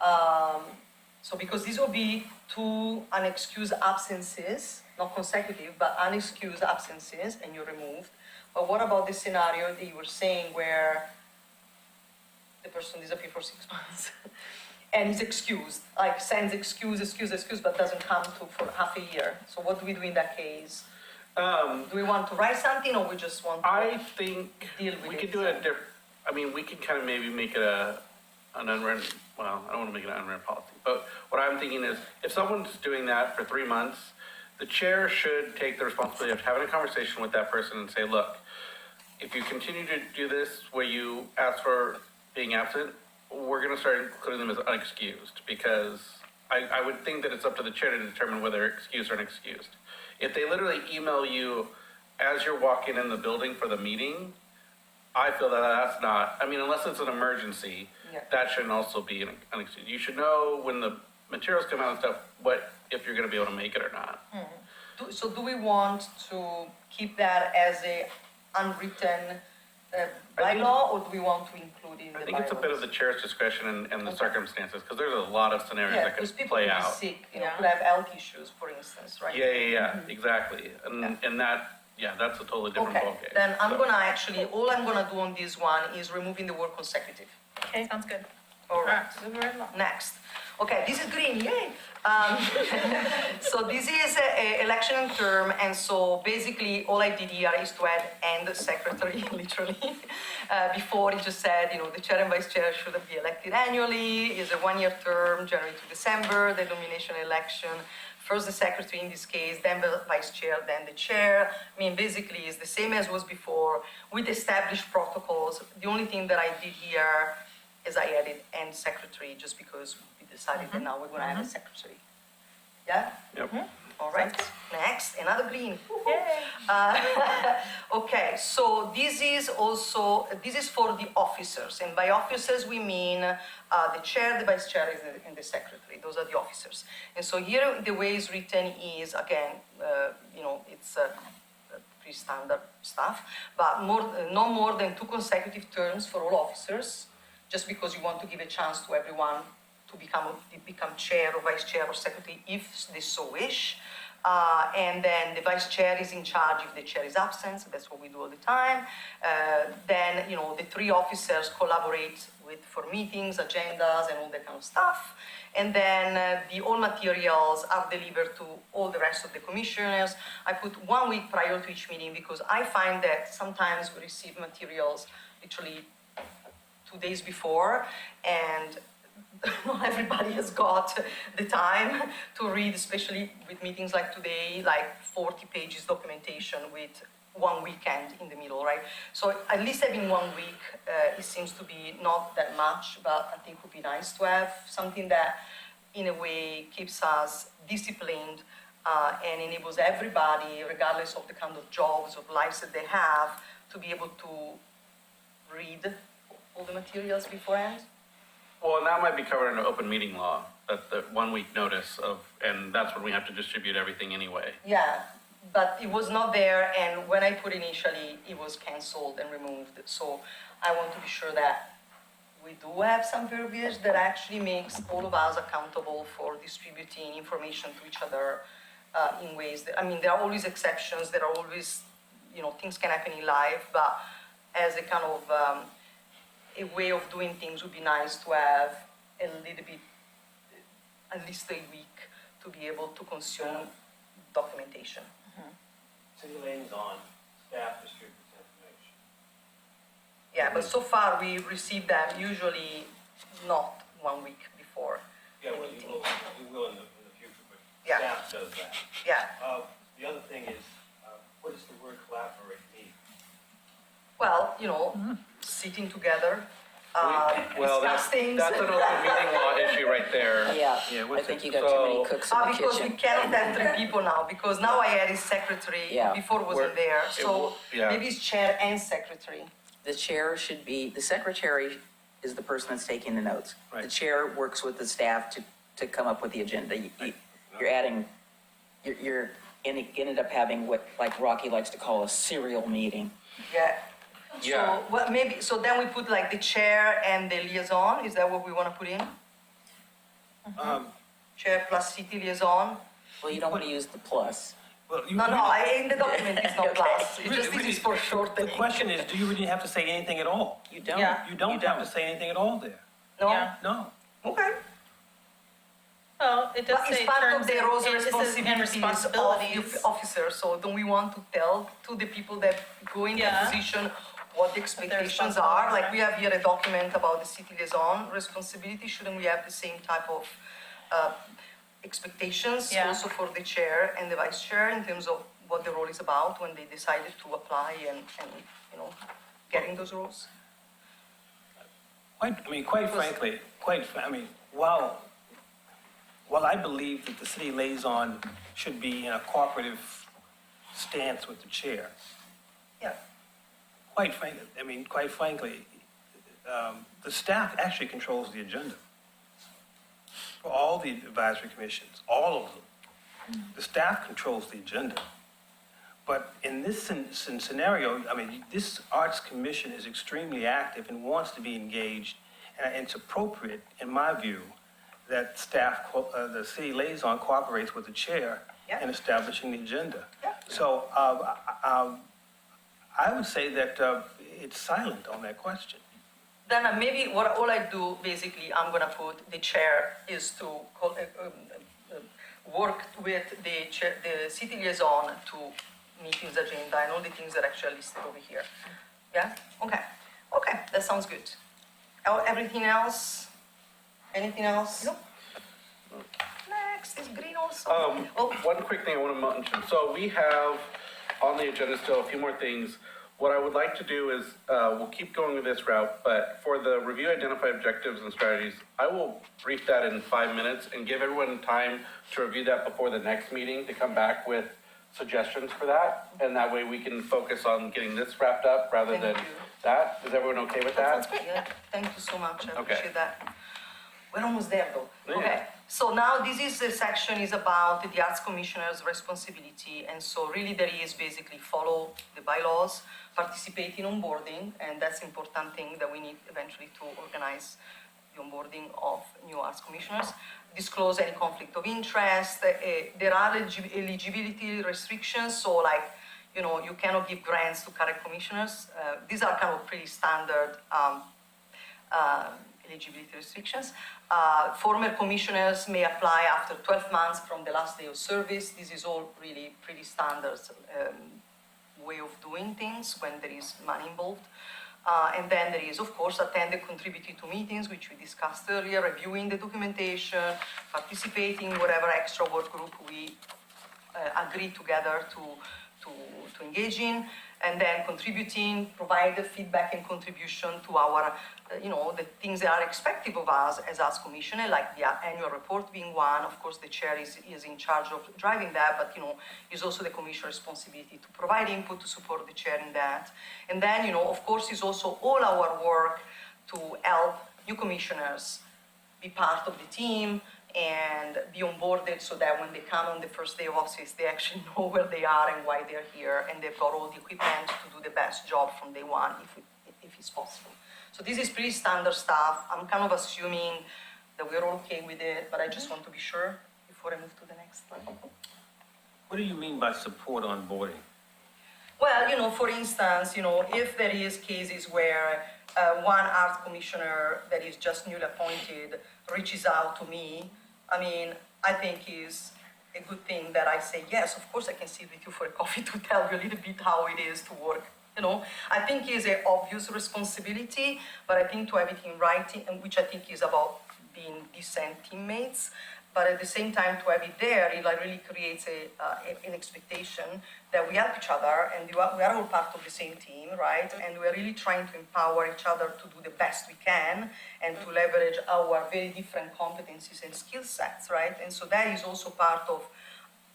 so because these will be 2 unexcused absences, not consecutive, but unexcused absences, and you removed. But what about the scenario that you were saying where the person disappeared for 6 months? And is excused, like sends excuse, but doesn't come to for half a year. So what do we do in that case? Do we want to write something, or we just want to? I think Deal with we it, could do it different, I mean, we could kind of maybe make it an unwritten, well, I don't want to make it an unwritten policy, but what I'm thinking is, if someone's doing that for 3 months, the chair should take the responsibility of having a conversation with that person and say, look, if you continue to do this where you ask for being absent, we're going to start including them as unexcused, because I would think that it's up to the chair to determine whether they're excused or unexcused. If they literally email you as you're walking in the building for the meeting, I feel that that's not, I mean, unless it's an emergency, Yeah. that shouldn't also be unexcused. You should know when the materials come out and stuff, if you're going to be able to make it or not. So do we want to keep that as a unwritten bylaw, or do we want to include in the bylaws? I think it's a bit of the chair's discretion and the Okay. circumstances, because there's a lot of scenarios Yeah, that because could people play could be out. sick, Yeah. could have health issues, for instance, right? Yeah, exactly. And that's a totally different Okay, ballgame. then I'm So- gonna actually, all I'm gonna do on this one is removing the word consecutive. Okay, sounds good. All right, Move right along. next. Okay, this is green, yay! So this is a election and term, and so basically all I did here is to add "and secretary," literally. Before it just said, the chair and vice chair should be elected annually, is a 1-year term, January to December, the nomination election. First the secretary in this case, then the vice chair, then the chair. I mean, basically it's the same as was before with established protocols. The only thing that I did here is I added "and secretary" just because we decided that now we're gonna have a secretary. Yeah? Yep. All right, next, another green. Okay, so this is for the officers, and by officers we mean the chair, the vice chair, and the secretary. Those are the officers. And so here the way it's written is, again, it's pretty standard stuff, but no more than 2 consecutive terms for all officers, just because you want to give a chance to everyone to become chair or vice chair or secretary if they so wish. And then the vice chair is in charge if the chair is absent, so that's what we do all the time. Then, the 3 officers collaborate for meetings, agendas, and all that kind of stuff. And then all materials are delivered to all the rest of the commissioners. I put 1 week prior to each meeting because I find that sometimes we receive materials literally 2 days before, and not everybody has got the time to read, especially with meetings like today, like 40 pages documentation with 1 weekend in the middle, right? So at least having 1 week, it seems to be not that much, but I think would be nice to have something that in a way keeps us disciplined and enables everybody, regardless of the kind of jobs or lives that they have, to be able to read all the materials beforehand. Well, and that might be covered in an open meeting law, that the 1 week notice and that's when we have to distribute everything anyway. Yeah, but it was not there, and when I put initially, it was canceled and removed. So I want to be sure that we do have some verbiage that actually makes all of us accountable for distributing information to each other in ways that, there are always exceptions, there are always, things can happen in life, but as a kind of a way of doing things would be nice to have a little bit, at least a week, to be able to consume documentation. City liaison, staff distributes information. Yeah, but so far we received them usually not 1 week before the Yeah, well, meeting. you will in the future, but Yeah. staff does that. Yeah, The other thing is, what does the word collaborate mean? well, sitting together, Well, discuss things. that's an open meeting law issue right there. Yeah, Yeah, I what's think it- you got too many so- cooks in the Because we kitchen. cannot have 3 people now, because now I added secretary, Yeah. before wasn't Where- there, it so will- yeah. maybe it's chair and secretary. The chair should be, the secretary is the person that's taking the notes. The Right. chair works with the staff to come up with the agenda. You're adding, you're ended up having what, like Rocky likes to call a serial meeting. Yeah. Yeah. So, well, maybe, so then we put like the chair and the liaison, is that what we want to put in? Chair plus city liaison? Well, you don't want to use the plus. Well, you No, in the document it's not Okay. plus, it Really- just this is for The shortening. question is, do you really have to say anything at all? You don't. Yeah. You don't have to say anything at all there. No? Yeah. No. Okay. Well, it does But say it's part of terms their roles and and responsibilities of the officer, so don't we want to tell to the people that go in that Yeah. position what the expectations are? Like we have here a document about the city liaison responsibility, shouldn't we have the same type of expectations Yeah. also for the chair and the vice chair in terms of what the role is about when they decided to apply and getting those roles? Quite frankly, while I believe that the city liaison should be in a cooperative stance with the chair, Yeah. quite frankly, the staff actually controls the agenda. For all the advisory commissions, all of them. The staff controls the agenda. But in this scenario, this arts commission is extremely active and wants to be engaged. And it's appropriate, in my view, that the city liaison cooperates with the chair Yeah. in establishing the agenda. Yeah. So I would say that it's silent on that question. Then maybe all I do, basically, I'm gonna put the chair is to work with the city liaison to meetings agenda and all the things that are actually listed over here. Yeah, okay, that sounds good. Everything else? Anything else? Nope. Next is green also. One quick thing I want to mention. So we have on the agenda still a few more things. What I would like to do is, we'll keep going with this route, but for the review, identify objectives and strategies, I will brief that in 5 minutes and give everyone time to review that before the next meeting to come back with suggestions for that. And that way we can focus on getting this wrapped up rather than Thank you. that. Is everyone okay with That sounds that? great. Yeah, thank you so much, I Okay. appreciate that. We're almost there though. Yeah. Okay, so now the section is about the Arts Commissioner's responsibility, and so really there is basically follow the bylaws, participate in onboarding, and that's an important thing that we need eventually to organize the onboarding of new Arts Commissioners, disclose any conflict of interest, there are eligibility restrictions, so like, you cannot give grants to current commissioners. These are kind of pretty standard eligibility restrictions. Former commissioners may apply after 12 months from the last day of service. This is all really pretty standard way of doing things when there is money involved. And then there is, of course, attend and contributing to meetings, which we discussed earlier, reviewing the documentation, participating in whatever extra work group we agree together to engage in, and then contributing, provide the feedback and contribution to our, the things that are expected of us as Arts Commissioner, like the annual report being one. Of course, the chair is in charge of driving that, but, it's also the commissioner's responsibility to provide input to support the chair in that. And then, of course, it's also all our work to help new commissioners be part of the team and be onboarded so that when they come on the first day of office, they actually know where they are and why they're here, and they've got all the equipment to do the best job from day one, if it's possible. So this is pretty standard stuff. I'm kind of assuming that we're all okay with it, but I just want to be sure before I move to the next one. What do you mean by support onboarding? Well, for instance, if there is cases where one art commissioner that is just newly appointed reaches out to me, I mean, I think is a good thing that I say, yes, of course I can sit with you for a coffee to tell you a little bit how it is to work. You know, I think it's an obvious responsibility, but I think to have it in writing, and which I think is about being decent teammates, but at the same time to have it there, it like really creates an expectation that we help each other and we are all part of the same team, right? And we're really trying to empower each other to do the best we can and to leverage our very different competencies and skill sets, right? And so that is also part of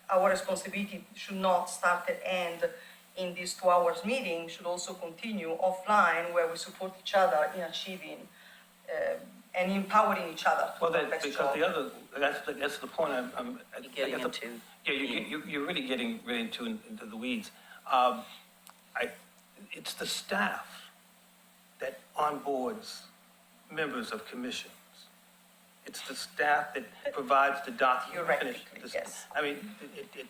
our responsibility. Should not start and end in this 2 hours meeting, should also continue offline where we support each other in achieving and empowering each other to Well, do the that, best because job. the other, that's the point I'm. You're getting I got the- into. Yeah, you're really getting really into the weeds. It's the staff that onboards members of commissions. It's the staff that provides the document. You're right, Finish. yes. I mean,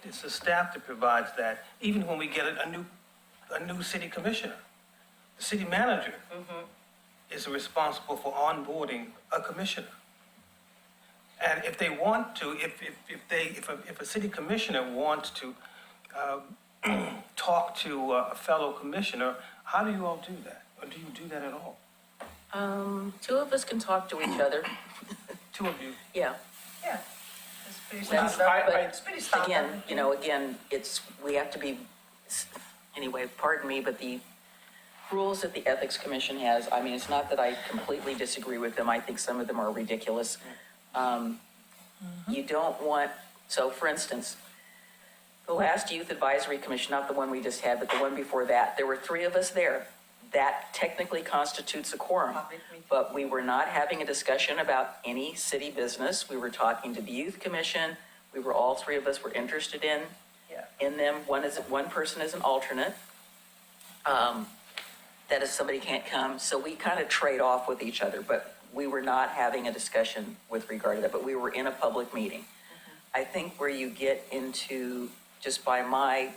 it's the staff that provides that, even when we get a new city commissioner. The city manager is responsible for onboarding a commissioner. And if they want to, if a city commissioner wants to talk to a fellow commissioner, how do you all do that? Or do you do that at all? Two of us can talk to each other, Two of you. yeah. Yeah, it's pretty That's- standard. but It's pretty standard. Again, we have to be, anyway, pardon me, but the rules that the Ethics Commission has, I mean, it's not that I completely disagree with them, I think some of them are ridiculous. You don't want, so for instance, the last Youth Advisory Commission, not the one we just had, but the one before that, there were 3 of us there. That technically constitutes a quorum, Public meeting. but we were not having a discussion about any city business. We were talking to the Youth Commission. We were, all 3 of us were interested in them. One person is an alternate. That if somebody can't come, so we kind of trade off with each other, but we were not having a discussion with regard to that, but we were in a public meeting. I think where you get into, just by my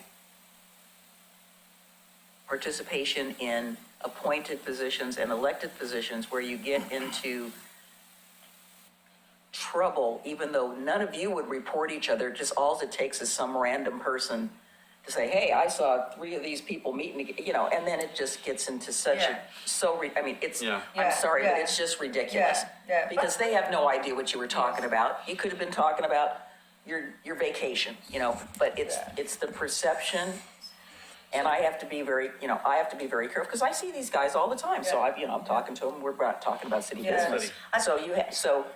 participation in appointed positions and elected positions, where you get into trouble, even though none of you would report each other, just all it takes is some random person to say, hey, I saw 3 of these people meeting, and then it just gets into such Yeah. it's, Yeah. I'm sorry, but Yeah. it's just ridiculous. Yeah. Because they have no idea what you were talking about. You could have been talking about your vacation, but it's the perception. And I have to be very careful, because I see these guys all the time, so I'm talking to them, we're not talking about city Yeah. business. So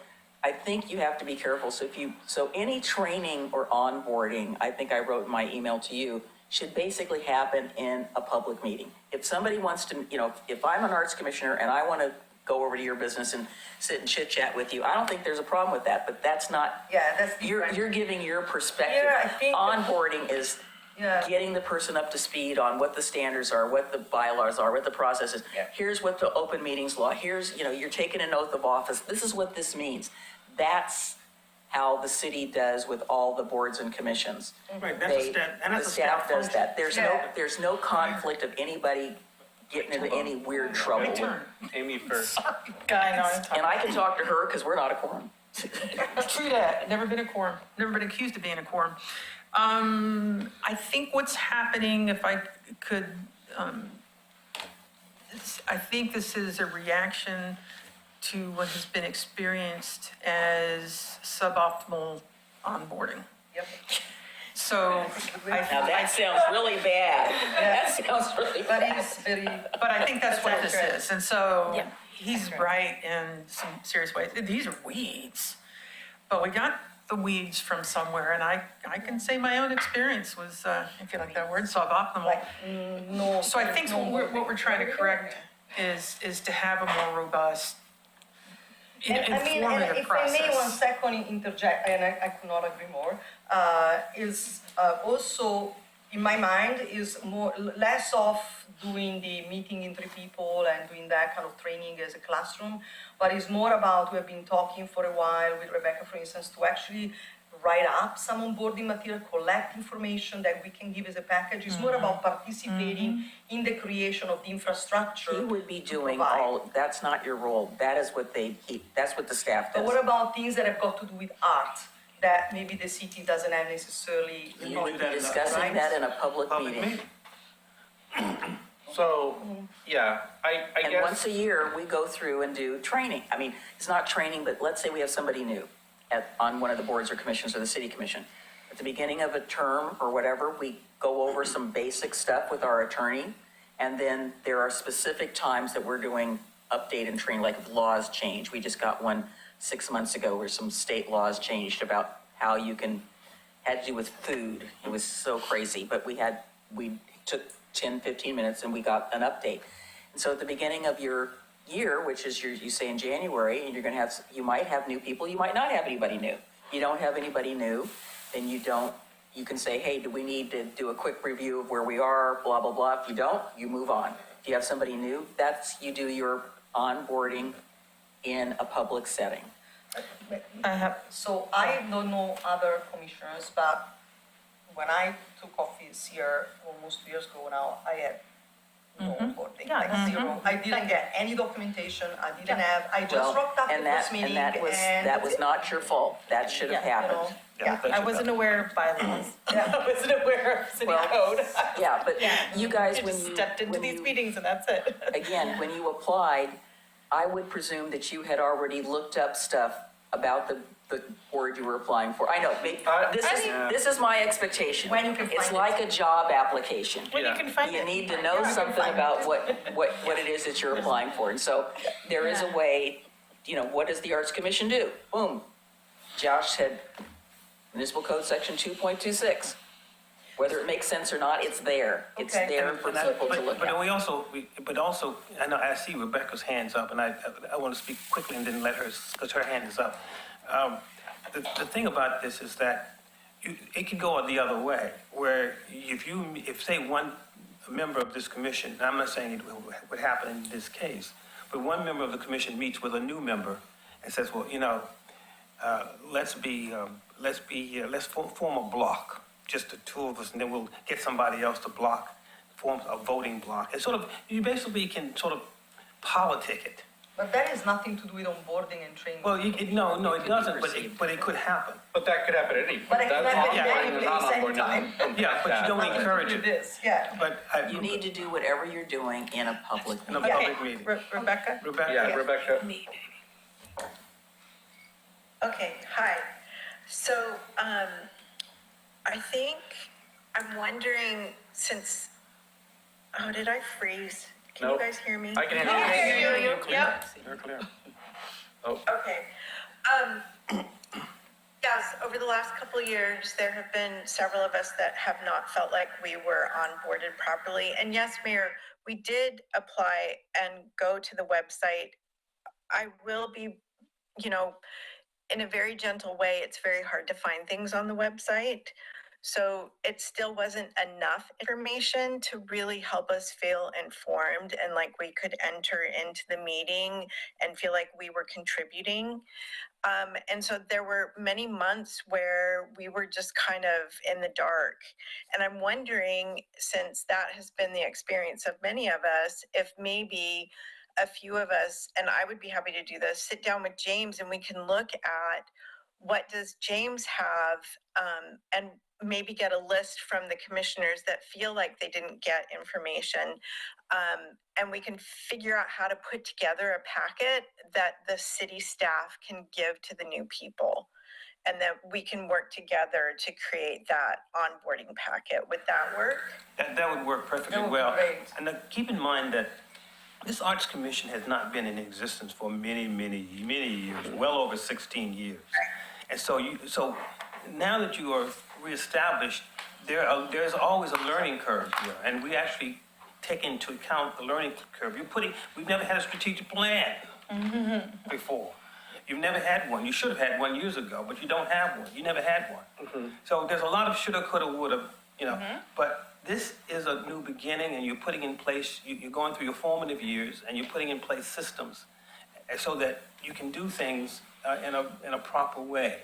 I think you have to be careful, so any training or onboarding, I think I wrote in my email to you, should basically happen in a public meeting. If somebody wants to, if I'm an arts commissioner and I want to go over to your business and sit and chit chat with you, I don't think there's a problem with that, but that's not, That's different. you're giving your perspective. Yeah, I think- Onboarding is Yeah. getting the person up to speed on what the standards are, what the bylaws are, what the process is. Yeah. Here's what the open meetings law, here's, you're taking an oath of office, this is what this means. That's how the city does with all the boards and commissions. Right, that's a They- staff, and that's the a staff staff does function. that. Yeah. There's no conflict of anybody getting into any weird trouble. Amy first. Guy, no, I'm talking. And I can talk to her because we're not a quorum. True that, never been a quorum, never been accused of being a quorum. I think what's happening, if I could, I think this is a reaction to what has been experienced as suboptimal onboarding. Yep. So Now, that sounds really bad. That sounds really But bad. it's very, But I think that's what this That's accurate. is, and so Yeah. he's right in some serious ways. These are weeds, but we got the weeds from somewhere, and I can say my own experience was, if you like that word, suboptimal. like, no. So I think what we're trying to correct is to have a more robust, And I mean, and informative if I may one process. second interject, and I could not agree more, is also, in my mind, is less of doing the meeting in 3 people and doing that kind of training as a classroom, but it's more about, we have been talking for a while with Rebecca, for instance, to actually write up some onboarding material, collect information that we can give as a package. It's more about participating in the creation of the infrastructure. He would be to doing provide. all, that's not your role. That is what that's what the staff But does. what about things that have got to do with art that maybe the city doesn't have necessarily? You would be discussing that in a public Public meeting. meeting. So, yeah, I And guess. once a year, we go through and do training. I mean, it's not training, but let's say we have somebody new on one of the boards or commissions or the city commission. At the beginning of a term or whatever, we go over some basic stuff with our attorney. And then there are specific times that we're doing update and training, like if laws change. We just got one 6 months ago where some state laws changed about how you can, had to do with food. It was so crazy, but we took 10, 15 minutes and we got an update. And so at the beginning of your year, which is you say in January, and you might have new people, you might not have anybody new. You don't have anybody new, then you can say, hey, do we need to do a quick review of where we are, blah, blah, blah. If you don't, you move on. If you have somebody new, you do your onboarding in a public setting. So I don't know other commissioners, but when I took office here almost 2 years ago now, I had no onboarding, like zero. I didn't get any documentation, I just rocked up the first meeting That was not your fault. That should have happened. I wasn't aware of bylaws. I wasn't aware of city code. Yeah, but you guys, I when just you. stepped into when these you- meetings and that's it. Again, when you applied, I would presume that you had already looked up stuff about the board you were applying for. I know, this is my expectation. When you can It's find like a job application. When you can find You it. need to know something about what it is that you're applying for. And so there is a way, what does the Arts Commission do? Boom. Josh said municipal code section 2.26. Whether it makes sense or not, it's there. It's Okay. there for people to look But at. we also, I know, I see Rebecca's hand's up, and I want to speak quickly and then let her, because her hand is up. The thing about this is that it can go the other way, where if say one member of this commission, and I'm not saying it would happen in this case, but one member of the commission meets with a new member and says, well, let's form a block, just the two of us, and then we'll get somebody else to form a voting block. And you basically can sort of politic it. But that has nothing to do with onboarding and training. Well, no, it doesn't, but it could happen. But that could happen at any. But it can That's happen not- at any not place, on board now. anytime. Yeah, but you don't Nothing to encourage do with it. this, yeah. But You need to do whatever you're doing in a public in a meeting. public meeting. Rebecca? Rebecca? Yeah, Rebecca. Okay, hi. So, I think, I'm wondering, did I freeze? Can you Nope. guys hear me? I can hear you. Yep. You're clear. Okay. Yes, over the last couple of years, there have been several of us that have not felt like we were onboarded properly. And yes, Mayor, we did apply and go to the website. I will be, in a very gentle way, it's very hard to find things on the website. So it still wasn't enough information to really help us feel informed and like we could enter into the meeting and feel like we were contributing. And so there were many months where we were just kind of in the dark. And I'm wondering, since that has been the experience of many of us, if maybe a few of us, and I would be happy to do this, sit down with James and we can look at what does James have, and maybe get a list from the commissioners that feel like they didn't get information. And we can figure out how to put together a packet that the city staff can give to the new people. And that we can work together to create that onboarding packet. Would that work? That would work perfectly That would be well. great. And keep in mind that this Arts Commission has not been in existence for many, many, many years, well over 16 years. And so now that you are reestablished, there's always a learning curve here, and we actually take into account the learning curve. We've never had a strategic plan before. You've never had one. You should have had one years ago, but you don't have one. You never had one. So there's a lot of shoulda, coulda, woulda, but this is a new beginning, and you're putting in place, you're going through your formative years, and you're putting in place systems so that you can do things in a proper way.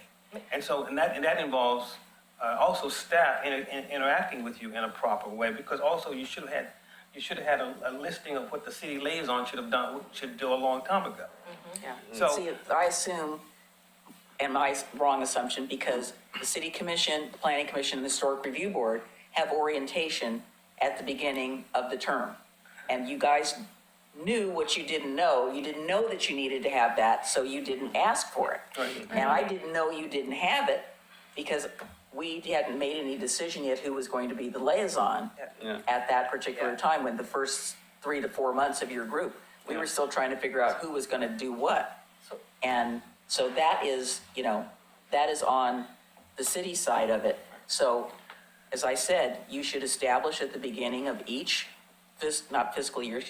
And so, and that involves also staff interacting with you in a proper way, because also you should have had a listing of what the city liaison should do a long time ago. Yeah. So- See, I assume, and my wrong assumption, because the city commission, the planning commission, and the historic review board have orientation at the beginning of the term. And you guys knew what you didn't know. You didn't know that you needed to have that, so you didn't ask for it. Right. And I didn't know you didn't have it because we hadn't made any decision yet who was going to be the liaison Yeah. at that particular time, when the first 3 to 4 months of your group, we were still trying to figure out who was gonna do what. And so that is, that is on the city side of it. So, as I said, you should establish at the beginning of each, not fiscal year,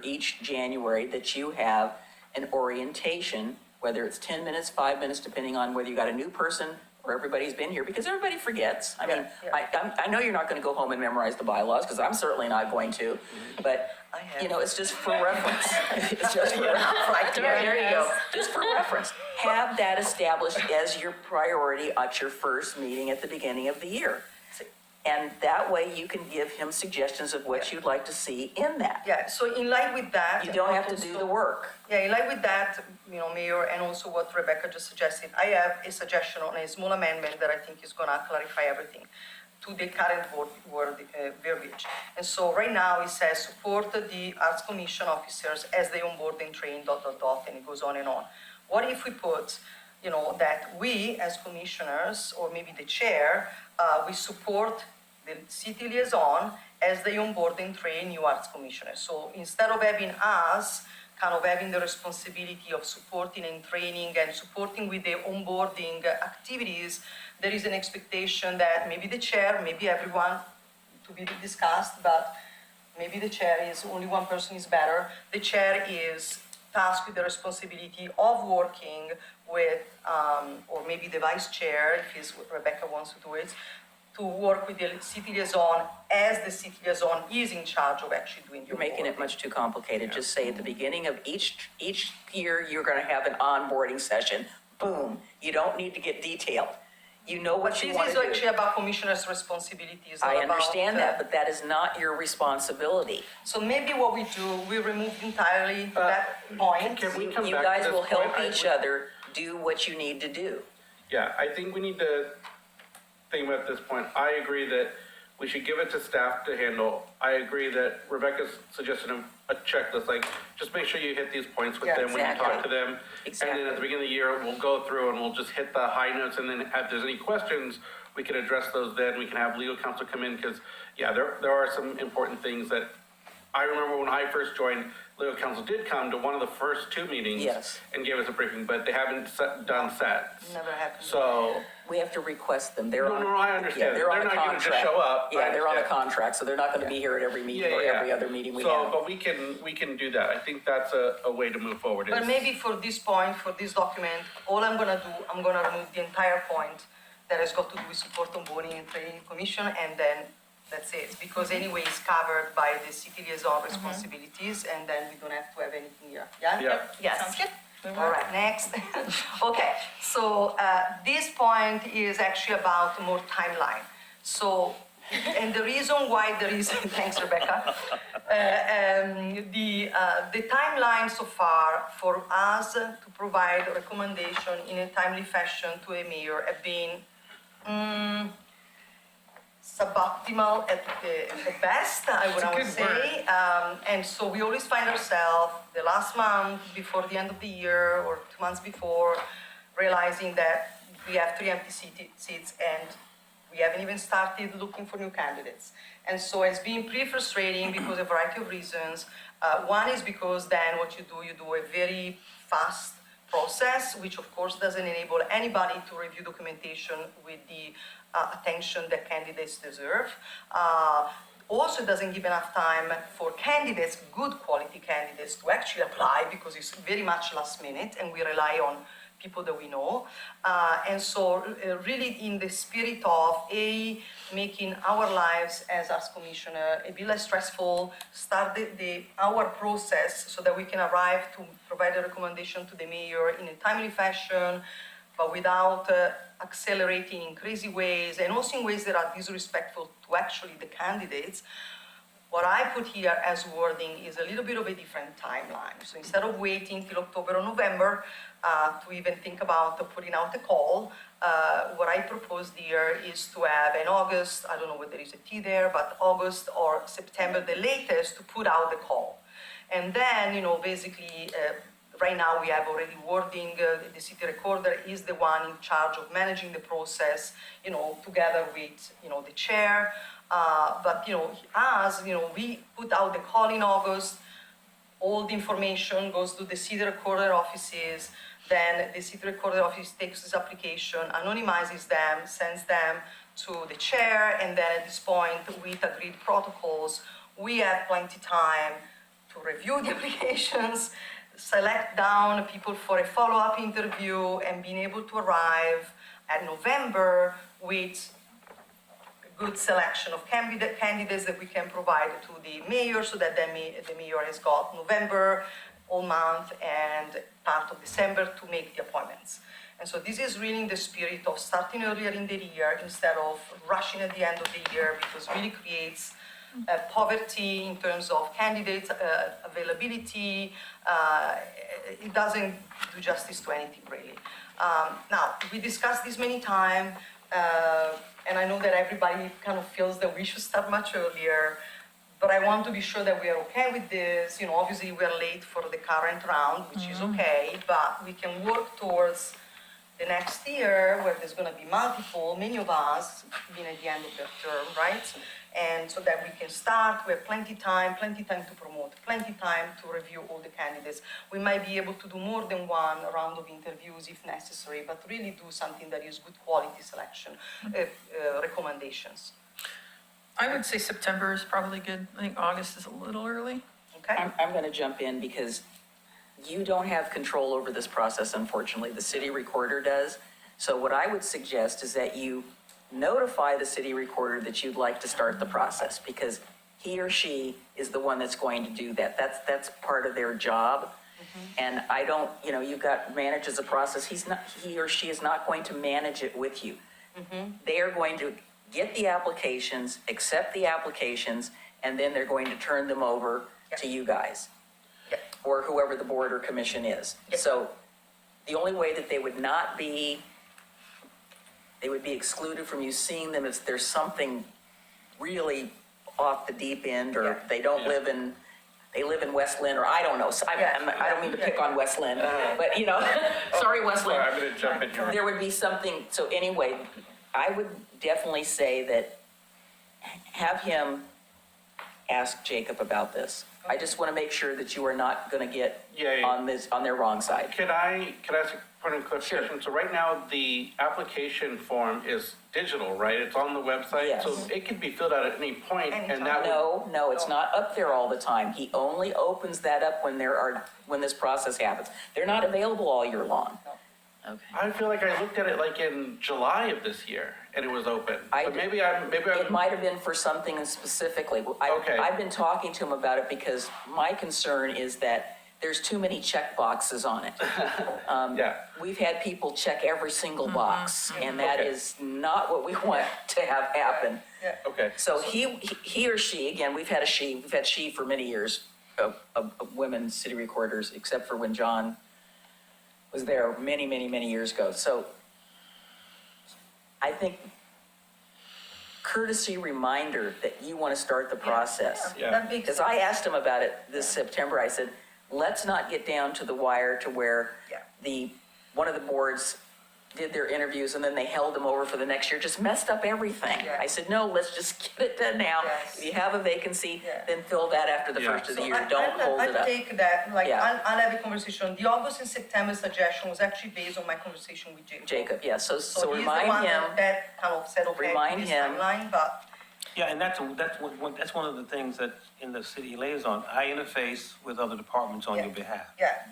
each January, that you have an orientation, whether it's 10 minutes, 5 minutes, depending on whether you got a new person or everybody's been here, because everybody forgets. I mean, I know you're not gonna go home and memorize the bylaws, because I'm certainly not going to, but, it's just for reference. It's just for reference. There you go, just for reference. Have that established as your priority at your first meeting at the beginning of the year. And that way you can give him suggestions of what you'd like to see in that. Yeah, so in line with that. You don't have to do the work. Yeah, in line with that, Mayor, and also what Rebecca just suggested, I have a suggestion on a small amendment that I think is gonna clarify everything to the current word verbiage. And so right now it says support the Arts Commission officers as they onboard and train, ... and it goes on and on. What if we put, that we as commissioners, or maybe the chair, we support the city liaison as they onboard and train new arts commissioners. So instead of having us kind of having the responsibility of supporting and training and supporting with the onboarding activities, there is an expectation that maybe the chair, maybe everyone, to be discussed, but maybe the chair is, only one person is better. The chair is tasked with the responsibility of working with, or maybe the vice chair, if Rebecca wants to do it, to work with the city liaison as the city liaison is in charge of actually doing the You're making it onboarding. much too complicated. Just say at the beginning of each year, you're gonna have an onboarding session. Boom. You don't need to get detailed. You know But what you this want is to do. actually about commissioners' responsibilities. I not about, understand that, but that is not your responsibility. So maybe what we do, we remove entirely that point. Can we come You back to guys this will help point? each other do what you need to do. Yeah, I think we need to think about this point. I agree that we should give it to staff to handle. I agree that Rebecca's suggested a checklist, like, just make sure you hit these points with Yeah, them when you talk to exactly. them. And Exactly. then at the beginning of the year, we'll go through and we'll just hit the high notes, and then if there's any questions, we can address those then. We can have legal counsel come in, because, yeah, there are some important things that, I remember when I first joined, legal counsel did come to one of the first 2 meetings. Yes. And gave us a briefing, but they haven't done sets. Never happened. So, We have to request them. They're No, on. no, I understand. Yeah, they're on They're a not gonna just contract. show up. I Yeah, they're on a understand. contract, so they're not gonna be here at every meeting yeah, or yeah. every other meeting we So, have. but we can do that. I think that's a way to move forward. But is- maybe for this point, for this document, all I'm gonna do, I'm gonna remove the entire point that has got to do with support onboarding and training commission, and then that's it. Because anyway, it's covered by the city liaison responsibilities, and then we don't have to have anything here. Yeah? Yeah. Yes. Sounds good. All right, next. Okay, so this point is actually about more timeline. So, and the reason why there is, thanks Rebecca, the timeline so far for us to provide a recommendation in a timely fashion to a mayor have been suboptimal at the best, I would say. And so we always find ourselves the last month before the end of the year or 2 months before, realizing that we have 3 empty seats and we haven't even started looking for new candidates. And so it's been pretty frustrating because of a variety of reasons. One is because then what you do a very fast process, which of course doesn't enable anybody to review documentation with the attention that candidates deserve. Also doesn't give enough time for candidates, good quality candidates, to actually apply because it's very much last minute and we rely on people that we know. And so really in the spirit of making our lives as Arts Commissioner a bit less stressful, start our process so that we can arrive to provide a recommendation to the mayor in a timely fashion, but without accelerating in crazy ways and also in ways that are disrespectful to actually the candidates. What I put here as wording is a little bit of a different timeline. So instead of waiting till October or November to even think about putting out a call, what I proposed here is to have in August, I don't know whether there is a T there, but August or September, the latest, to put out the call. And then, basically, right now we have already wording, the city recorder is the one in charge of managing the process, together with, the chair. But, we put out the call in August, all the information goes to the city recorder offices, then the city recorder office takes this application, anonymizes them, sends them to the chair, and then at this point, with agreed protocols, we have plenty time to review the applications, select down people for a follow-up interview, and being able to arrive at November with a good selection of candidates that we can provide to the mayor, so that the mayor has got November, all month, and part of December to make the appointments. And so this is really in the spirit of starting earlier in the year instead of rushing at the end of the year, because it really creates poverty in terms of candidates, availability. It doesn't do justice to anything, really. Now, we discussed this many times, and I know that everybody kind of feels that we should start much earlier, but I want to be sure that we are okay with this. Obviously we are late for the current round, which is okay, but we can work towards the next year where there's going to be many of us being at the end of their term, right? And so that we can start, we have plenty time to promote, plenty time to review all the candidates. We might be able to do more than one round of interviews if necessary, but really do something that is good quality selection, recommendations. I would say September is probably good. I think August is a little early. Okay? I'm going to jump in because you don't have control over this process, unfortunately. The city recorder does. So what I would suggest is that you notify the city recorder that you'd like to start the process, because he or she is the one that's going to do that. That's part of their job. And I don't, you've got manages a process. He or she is not going to manage it with you. They are going to get the applications, accept the applications, and then they're going to turn them over to you guys, or whoever the board or commission is. So the only way that they would be excluded from you seeing them is there's something really off the deep end, or they don't live in, they live in West Lynn, or I don't know. So I don't mean to pick on West Lynn, but sorry, West Lynn. I'm going to jump in here. There would be something, so anyway, I would definitely say that have him ask Jacob about this. I just want to make sure that you are not going to get on their wrong side. Can I ask a point of clarification? Sure. So right now, the application form is digital, right? It's on the website? Yes. So it can be filled out at any point, and that would... No, it's not up there all the time. He only opens that up when this process happens. They're not available all year long. Okay. I feel like I looked at it like in July of this year, and it was open. But maybe I'm... It might have been for something specifically. Okay. I've been talking to him about it because my concern is that there's too many check boxes on it. We've had people check every single box, and that is not what we want to have happen. Okay. So he or she, again, we've had she for many years, of women city recorders, except for when John was there many, many, many years ago. So I think courtesy reminder that you want to start the process. That makes Because I asked him about it this September. I said, let's not get down to the wire to where one of the boards did their interviews and then they held them over for the next year, just messed up everything. Yeah. I said, no, let's just get it done now. Yes. If you have a vacancy, then fill that after the first of the year. Don't hold it I'll up. take that, Yeah. I'll have a conversation. The August and September suggestion was actually based on my conversation with Jacob. Jacob, yeah, so So he's the remind one him, that kind of said, okay, Remind this him. timeline, but Yeah, and that's one of the things that in the city liaison, I interface with other departments on your behalf.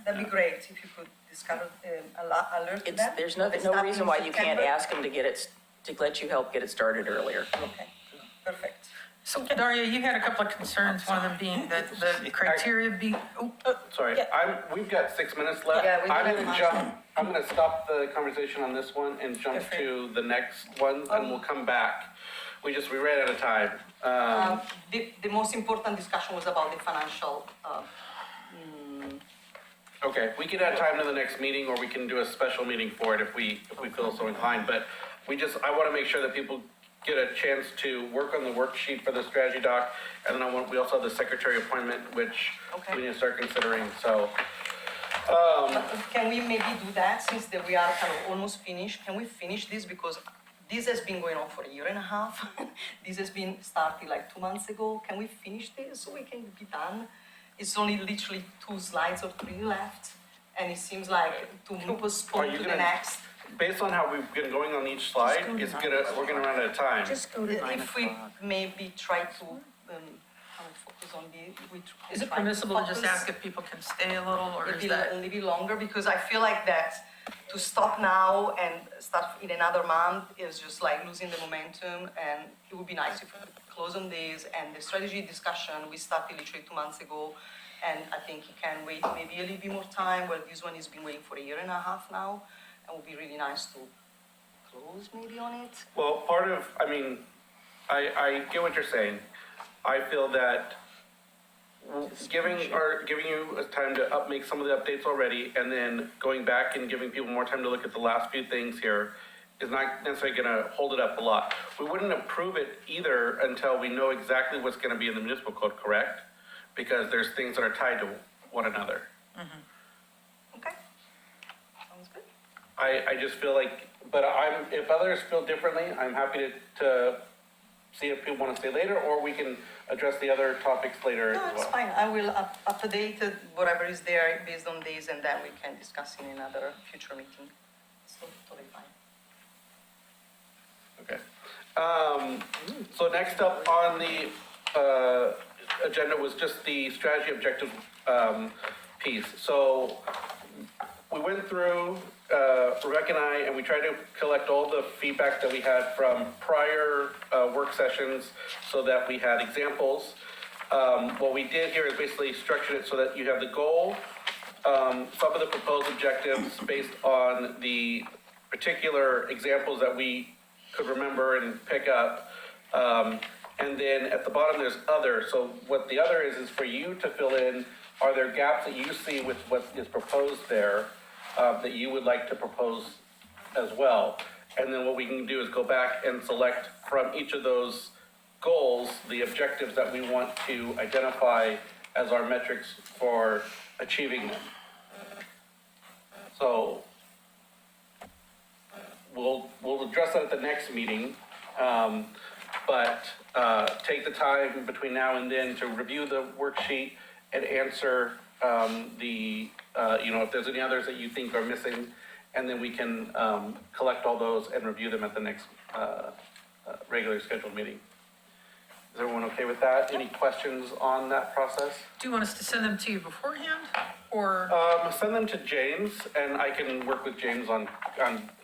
that'd be great if you could discover, alert them. there's It's no not reason in why you can't September. ask him to let you help get it started earlier. Okay, perfect. So Daria, you had a couple of concerns, one of them being that the criteria be, Sorry, Yeah. we've got 6 minutes left. Yeah, we do I'm have gonna much. jump, I'm gonna stop the conversation on this one and jump Okay. to the next one, and we'll come back. We ran out of time. The most important discussion was about the financial, Okay, we can add time to the next meeting, or we can do a special meeting for it if we feel so inclined, but I wanna make sure that people get a chance to work on the worksheet for the strategy doc, and then we also have the secretary appointment, which Okay. we need to start considering, so. can we maybe do that since that we are kind of almost finished? Can we finish this because this has been going on for a year and a half? This has been started like 2 months ago. Can we finish this so we can be done? It's only literally 2 slides or 3 left, and it seems like to Are postpone you to the gonna- next. Based on how we've been going on each slide, we're gonna run out of time. If we maybe try to kind of focus on is it permissible to just ask if people can stay a little, or is maybe that? a little bit longer, because I feel like that to stop now and start in another month is just like losing the momentum, and it would be nice if we could close on this. And the strategy discussion, we started literally 2 months ago, and I think it can wait maybe a little bit more time, well, this one has been waiting for a year and a half now, and it would be really nice to close maybe on it. Well, I get what you're saying. I feel that giving you a time to make some of the updates already, and then going back and giving people more time to look at the last few things here is not necessarily gonna hold it up a lot. We wouldn't approve it either until we know exactly what's gonna be in the municipal code, correct? Because there's things that are tied to one another. Okay, sounds good. I just feel like, but if others feel differently, I'm happy to see if people want to stay later, or we can address the other topics later as No, well. it's fine. I will update whatever is there based on this, and then we can discuss in another future meeting. So totally fine. Okay. So next up on the agenda was just the strategy objective piece. So we went through, Rebecca and we tried to collect all the feedback that we had from prior work sessions so that we had examples. What we did here is basically structured it so that you have the goal, some of the proposed objectives based on the particular examples that we could remember and pick up. And then at the bottom, there's other. So what the other is for you to fill in, are there gaps that you see with what is proposed there that you would like to propose as well? And then what we can do is go back and select from each of those goals, the objectives that we want to identify as our metrics for achieving them. So we'll address that at the next meeting, but take the time between now and then to review the worksheet and answer if there's any others that you think are missing, and then we can collect all those and review them at the next regular scheduled meeting. Is everyone okay with that? Any questions on that process? Do you want us to send them to you beforehand, or Send them to James, and I can work with James on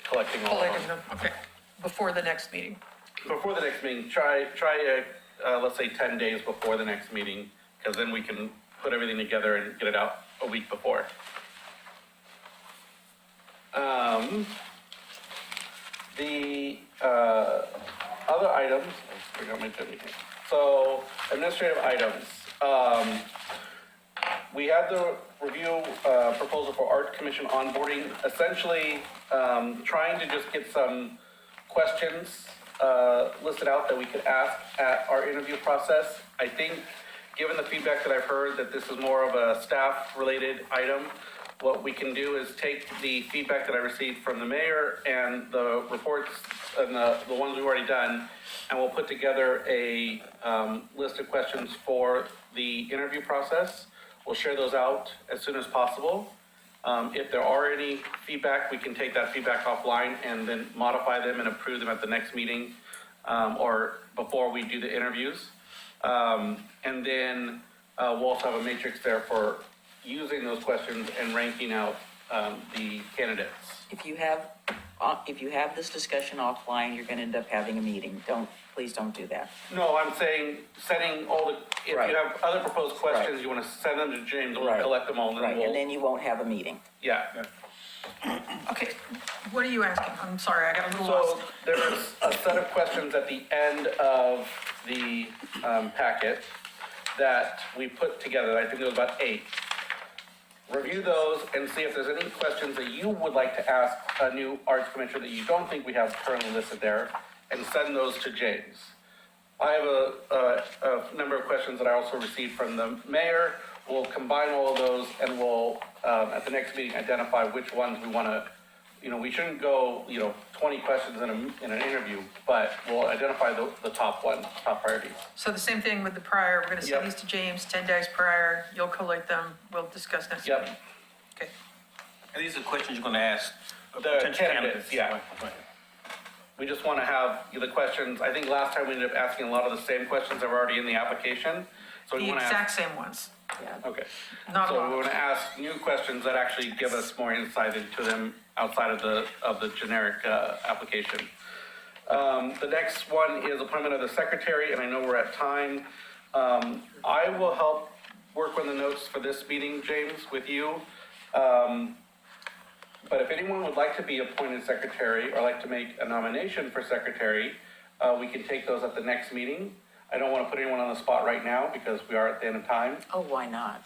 collecting all of collating them. them? Okay, before the next meeting. Before the next meeting, try let's say 10 days before the next meeting, because then we can put everything together and get it out a week before. The other items, I forgot my agenda here. So administrative items. We had the review proposal for Art Commission onboarding, essentially trying to just get some questions listed out that we could ask at our interview process. I think, given the feedback that I've heard, that this is more of a staff-related item. What we can do is take the feedback that I received from the mayor and the reports and the ones we've already done, and we'll put together a list of questions for the interview process. We'll share those out as soon as possible. If there are any feedback, we can take that feedback offline and then modify them and approve them at the next meeting or before we do the interviews. And then we'll also have a matrix there for using those questions and ranking out the candidates. If you have if you have this discussion offline, you're gonna end up having a meeting. Please don't do that. No, I'm saying sending all the, if Right. you have other proposed questions, Right. you want to send them to James, and we'll Right. collect them all, and then Right, and we'll, then you won't have a meeting. yeah. Okay, what are you asking? I'm sorry, I got a little So lost. there's a set of questions at the end of the packet that we put together. I think there was about 8. Review those and see if there's any questions that you would like to ask a new arts commissioner that you don't think we have currently listed there, and send those to James. I have a number of questions that I also received from the mayor. We'll combine all of those, and we'll, at the next meeting, identify which ones we want to, we shouldn't go, 20 questions in an interview, but we'll identify the top ones, top priorities. So the same thing with the prior, we're gonna Yep. send these to James, 10 days prior, you'll collate them, we'll discuss next Yep. meeting. Okay, And these are questions you're gonna ask The potential candidates, yeah. Right. We just want to have the questions. I think last time we ended up asking a lot of the same questions that were already in the application. So we the want to ask. exact same ones, Okay. not a So we lot. want to ask new questions that actually give us more insight into them outside of the generic application. The next one is appointment of the secretary, and I know we're at time. I will help work on the notes for this meeting, James, with you. But if anyone would like to be appointed secretary or like to make a nomination for secretary, we can take those at the next meeting. I don't want to put anyone on the spot right now because we are at the end of time. Oh, why not?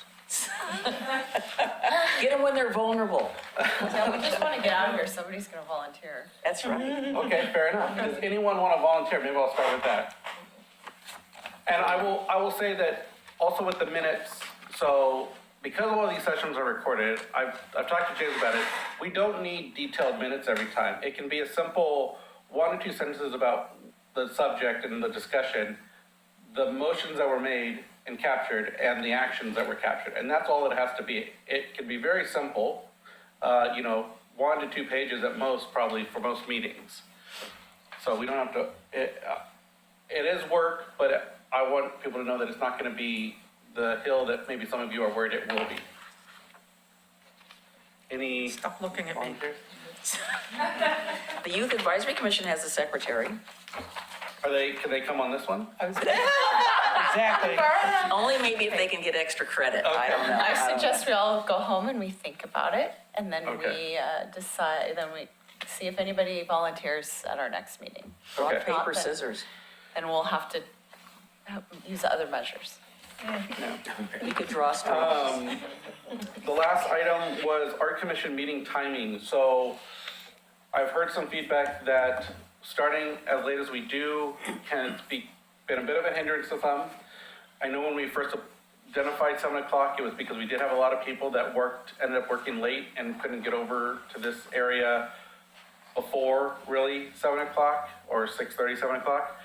Get them when they're vulnerable. Yeah, we just want to get out of here, somebody's going to volunteer. That's right. Okay, fair enough. Does anyone want to volunteer? Maybe I'll start with that. And I will say that also with the minutes, so because all of these sessions are recorded, I've talked to James about it, we don't need detailed minutes every time. It can be a simple 1 or 2 sentences about the subject and the discussion, the motions that were made and captured, and the actions that were captured. And that's all it has to be. It can be very simple, 1 to 2 pages at most, probably for most meetings. So we don't have to, it is work, but I want people to know that it's not going to be the hill that maybe some of you are worried it will be. Any Stop looking at me. volunteers? The Youth Advisory Commission has a secretary. Can they come on this one? Exactly. Only maybe if they can get extra credit. I don't know. I suggest we all go home and we think about it, and then Okay. we decide, then we see if anybody volunteers at our next meeting. Rock, Okay. paper, scissors. And we'll have to use other measures. We could draw straws. The last item was art commission meeting timing. So I've heard some feedback that starting as late as we do can been a bit of a hindrance to some. I know when we first identified 7 o'clock, it was because we did have a lot of people that ended up working late and couldn't get over to this area before really 7 o'clock or 6:30, 7 o'clock.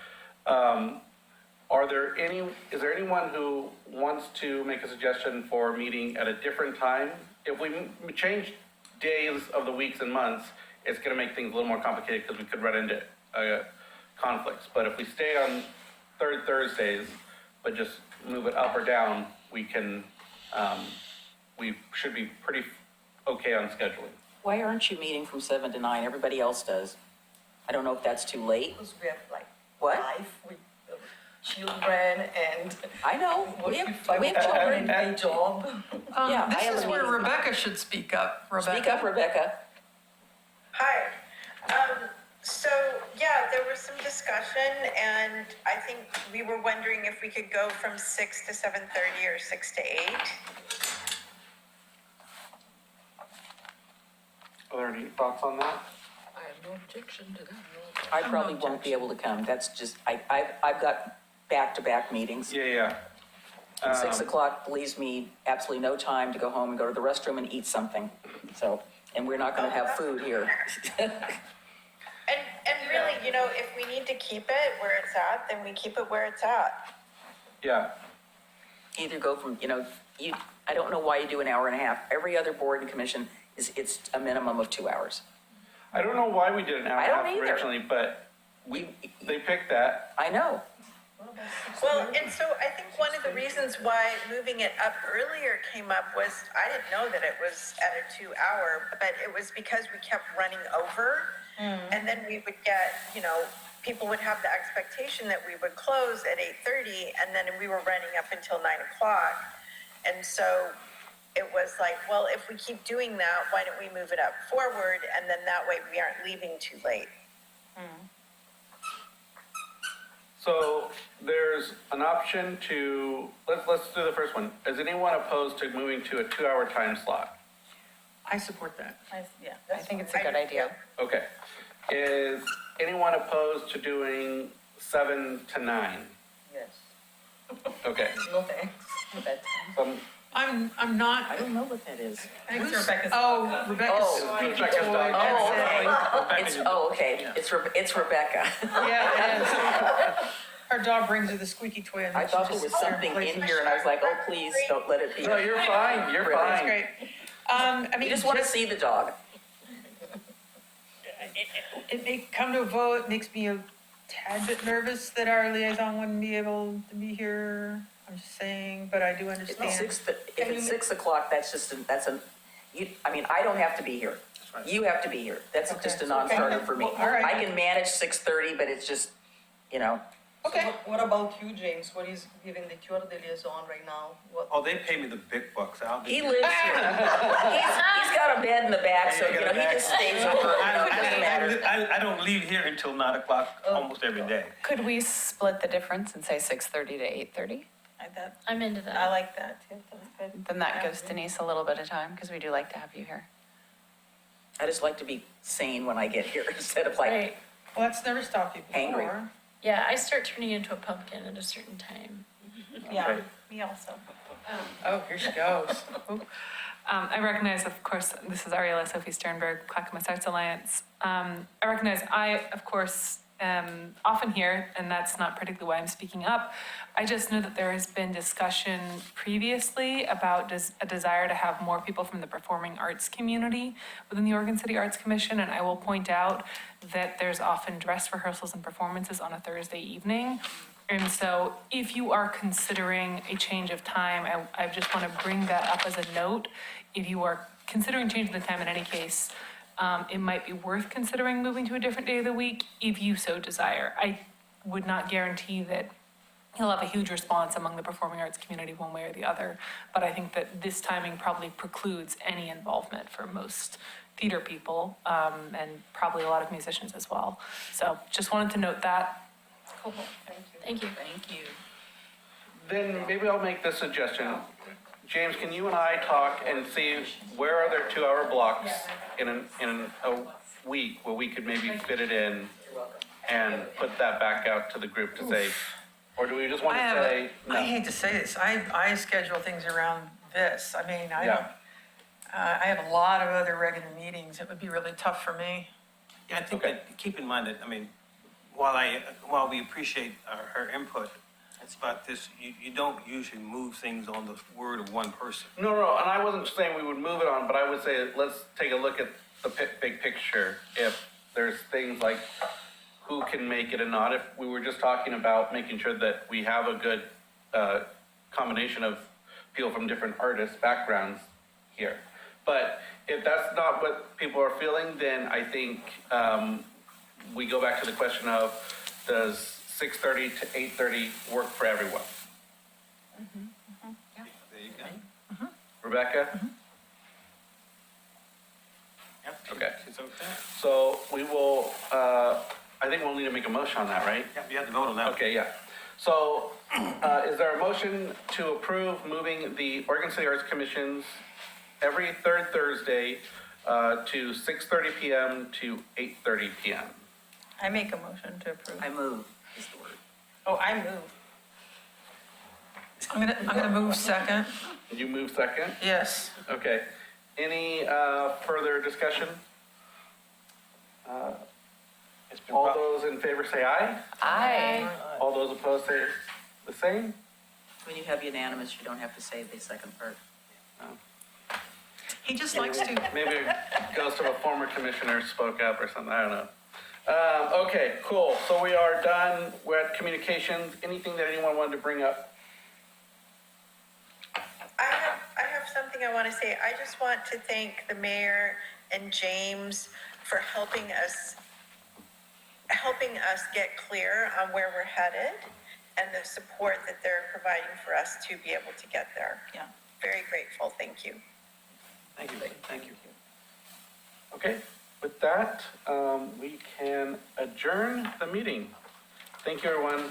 Is there anyone who wants to make a suggestion for a meeting at a different time? If we change days of the weeks and months, it's gonna make things a little more complicated because we could run into conflicts. But if we stay on third Thursdays, but just move it up or down, we should be pretty okay on scheduling. Why aren't you meeting from 7 to 9? Everybody else does. I don't know if that's too late. Because we have like What? life with children and I know. what We have if I children. want a job? Yeah, I This have is a where meeting. Rebecca should speak up. Rebecca. Speak up, Rebecca. Hi. So, yeah, there was some discussion, and I think we were wondering if we could go from 6 to 7:30 or 6 to 8. Are there any thoughts on that? I have no objection to that. I probably won't be able to come. That's just, I've got back-to-back meetings. Yeah. And 6 o'clock leaves me absolutely no time to go home and go to the restroom and eat something. So, and we're not gonna have food here. And really, if we need to keep it where it's at, then we keep it where it's at. Yeah. Either go from, I don't know why you do an hour and a half. Every other board and commission it's a minimum of 2 hours. I don't know why we did an hour I and a don't half either. originally, but they picked that. I know. Well, and so I think one of the reasons why moving it up earlier came up was, I didn't know that it was at a 2 hour, but it was because we kept running over. And then we would get, people would have the expectation that we would close at 8:30, and then we were running up until 9 o'clock. And so it was like, well, if we keep doing that, why don't we move it up forward? And then that way we aren't leaving too late. So there's an option to, let's do the first one. Is anyone opposed to moving to a 2-hour time slot? I support that. Yeah, I think it's a good idea. Okay. Is anyone opposed to doing 7 to 9? Yes. Okay. No thanks. Some, I'm not. I don't know what that is. I think it's Rebecca's. Oh, Rebecca's Oh. squeaky Rebecca's toy. dog. That's it. Okay. It's Rebecca. Yeah, it is. Her dog brings her the squeaky toy and then I she thought there just was sits there and something plays in with here, it. and I was like, oh, please, don't let it be. no, you're fine, you're Really? That's fine. great. I You mean, just want to see the dog. it may come to a vote, makes me a tad bit nervous that our liaison wouldn't be able to be here. I'm just saying, but I do If understand. it's 6 o'clock, that's I don't have to be here. You have to be here. That's Okay. just a non-starter for me. Well, all right. I can manage 6:30, but it's just, Okay. So what about you, James? What is, given that you're the liaison right now? What? Oh, they pay me the big bucks. I'll be. he lives here. He's got a bed in the back, so, Yeah, I got a he bag. just stays over, it doesn't matter. I don't leave here until 9 o'clock almost every day. Could we split the difference and say 6:30 to 8:30? I'm into that. I like that too, that's good. Then that gives Denise a little bit of time, because we do like to have you here. I just like to be sane when I get here instead of like, Right. Well, that's never stopped you Angry. before. Yeah, I start turning into a pumpkin at a certain time. Yeah, me also. Oh, here she goes. I recognize, of course, this is Ariella Sophie Sternberg, Clackamas Arts Alliance. I recognize I, of course, am often here, and that's not particularly why I'm speaking up. I just know that there has been discussion previously about a desire to have more people from the performing arts community within the Oregon City Arts Commission, and I will point out that there's often dress rehearsals and performances on a Thursday evening. And so if you are considering a change of time, I just want to bring that up as a note. If you are considering changing the time in any case, it might be worth considering moving to a different day of the week if you so desire. I would not guarantee that you'll have a huge response among the performing arts community one way or the other, but I think that this timing probably precludes any involvement for most theater people, and probably a lot of musicians as well. So just wanted to note that. Cool, thank you. Thank you. Then maybe I'll make this suggestion. James, can you and I talk and see where are there 2-hour blocks in a week where we could maybe fit it in and put that back out to the group to say, or do we just want to say I no? hate to say this, I schedule things around this. I mean, I don't, I have a lot of other regular meetings. It would be really tough for me. Yeah, I think Okay. that, keep in mind that, while we appreciate her input about this, you don't usually move things on the word of one person. No, and I wasn't saying we would move it on, but I would say, let's take a look at the big picture. If there's things like who can make it and not, if we were just talking about making sure that we have a good combination of people from different artists' backgrounds here. But if that's not what people are feeling, then I think we go back to the question of, does 6:30 to 8:30 work for everyone? There you go. Rebecca? Yep. Okay. It's okay. So we will, I think we'll need to make a motion on that, right? Yep, you have to vote on that. Okay, yeah. So is there a motion to approve moving the Oregon City Arts Commission's every third Thursday to 6:30 PM to 8:30 PM? I make a motion to approve. I move, is the word. Oh, I move. I'm gonna move second. Did you move second? Yes. Okay. Any further discussion? It's been All brought- those in favor say aye. Aye. All those opposed say the same? When you have unanimous, you don't have to say the second part. He just likes to, Maybe it goes to a former commissioner spoke up or something, I don't know. Okay, cool. So we are done. We're at communications. Anything that anyone wanted to bring up? I have something I want to say. I just want to thank the mayor and James for helping us get clear on where we're headed and the support that they're providing for us to be able to get there. Yeah. Very grateful. Thank you. Thank you, thank you. Okay, with that, we can adjourn the meeting. Thank you, everyone.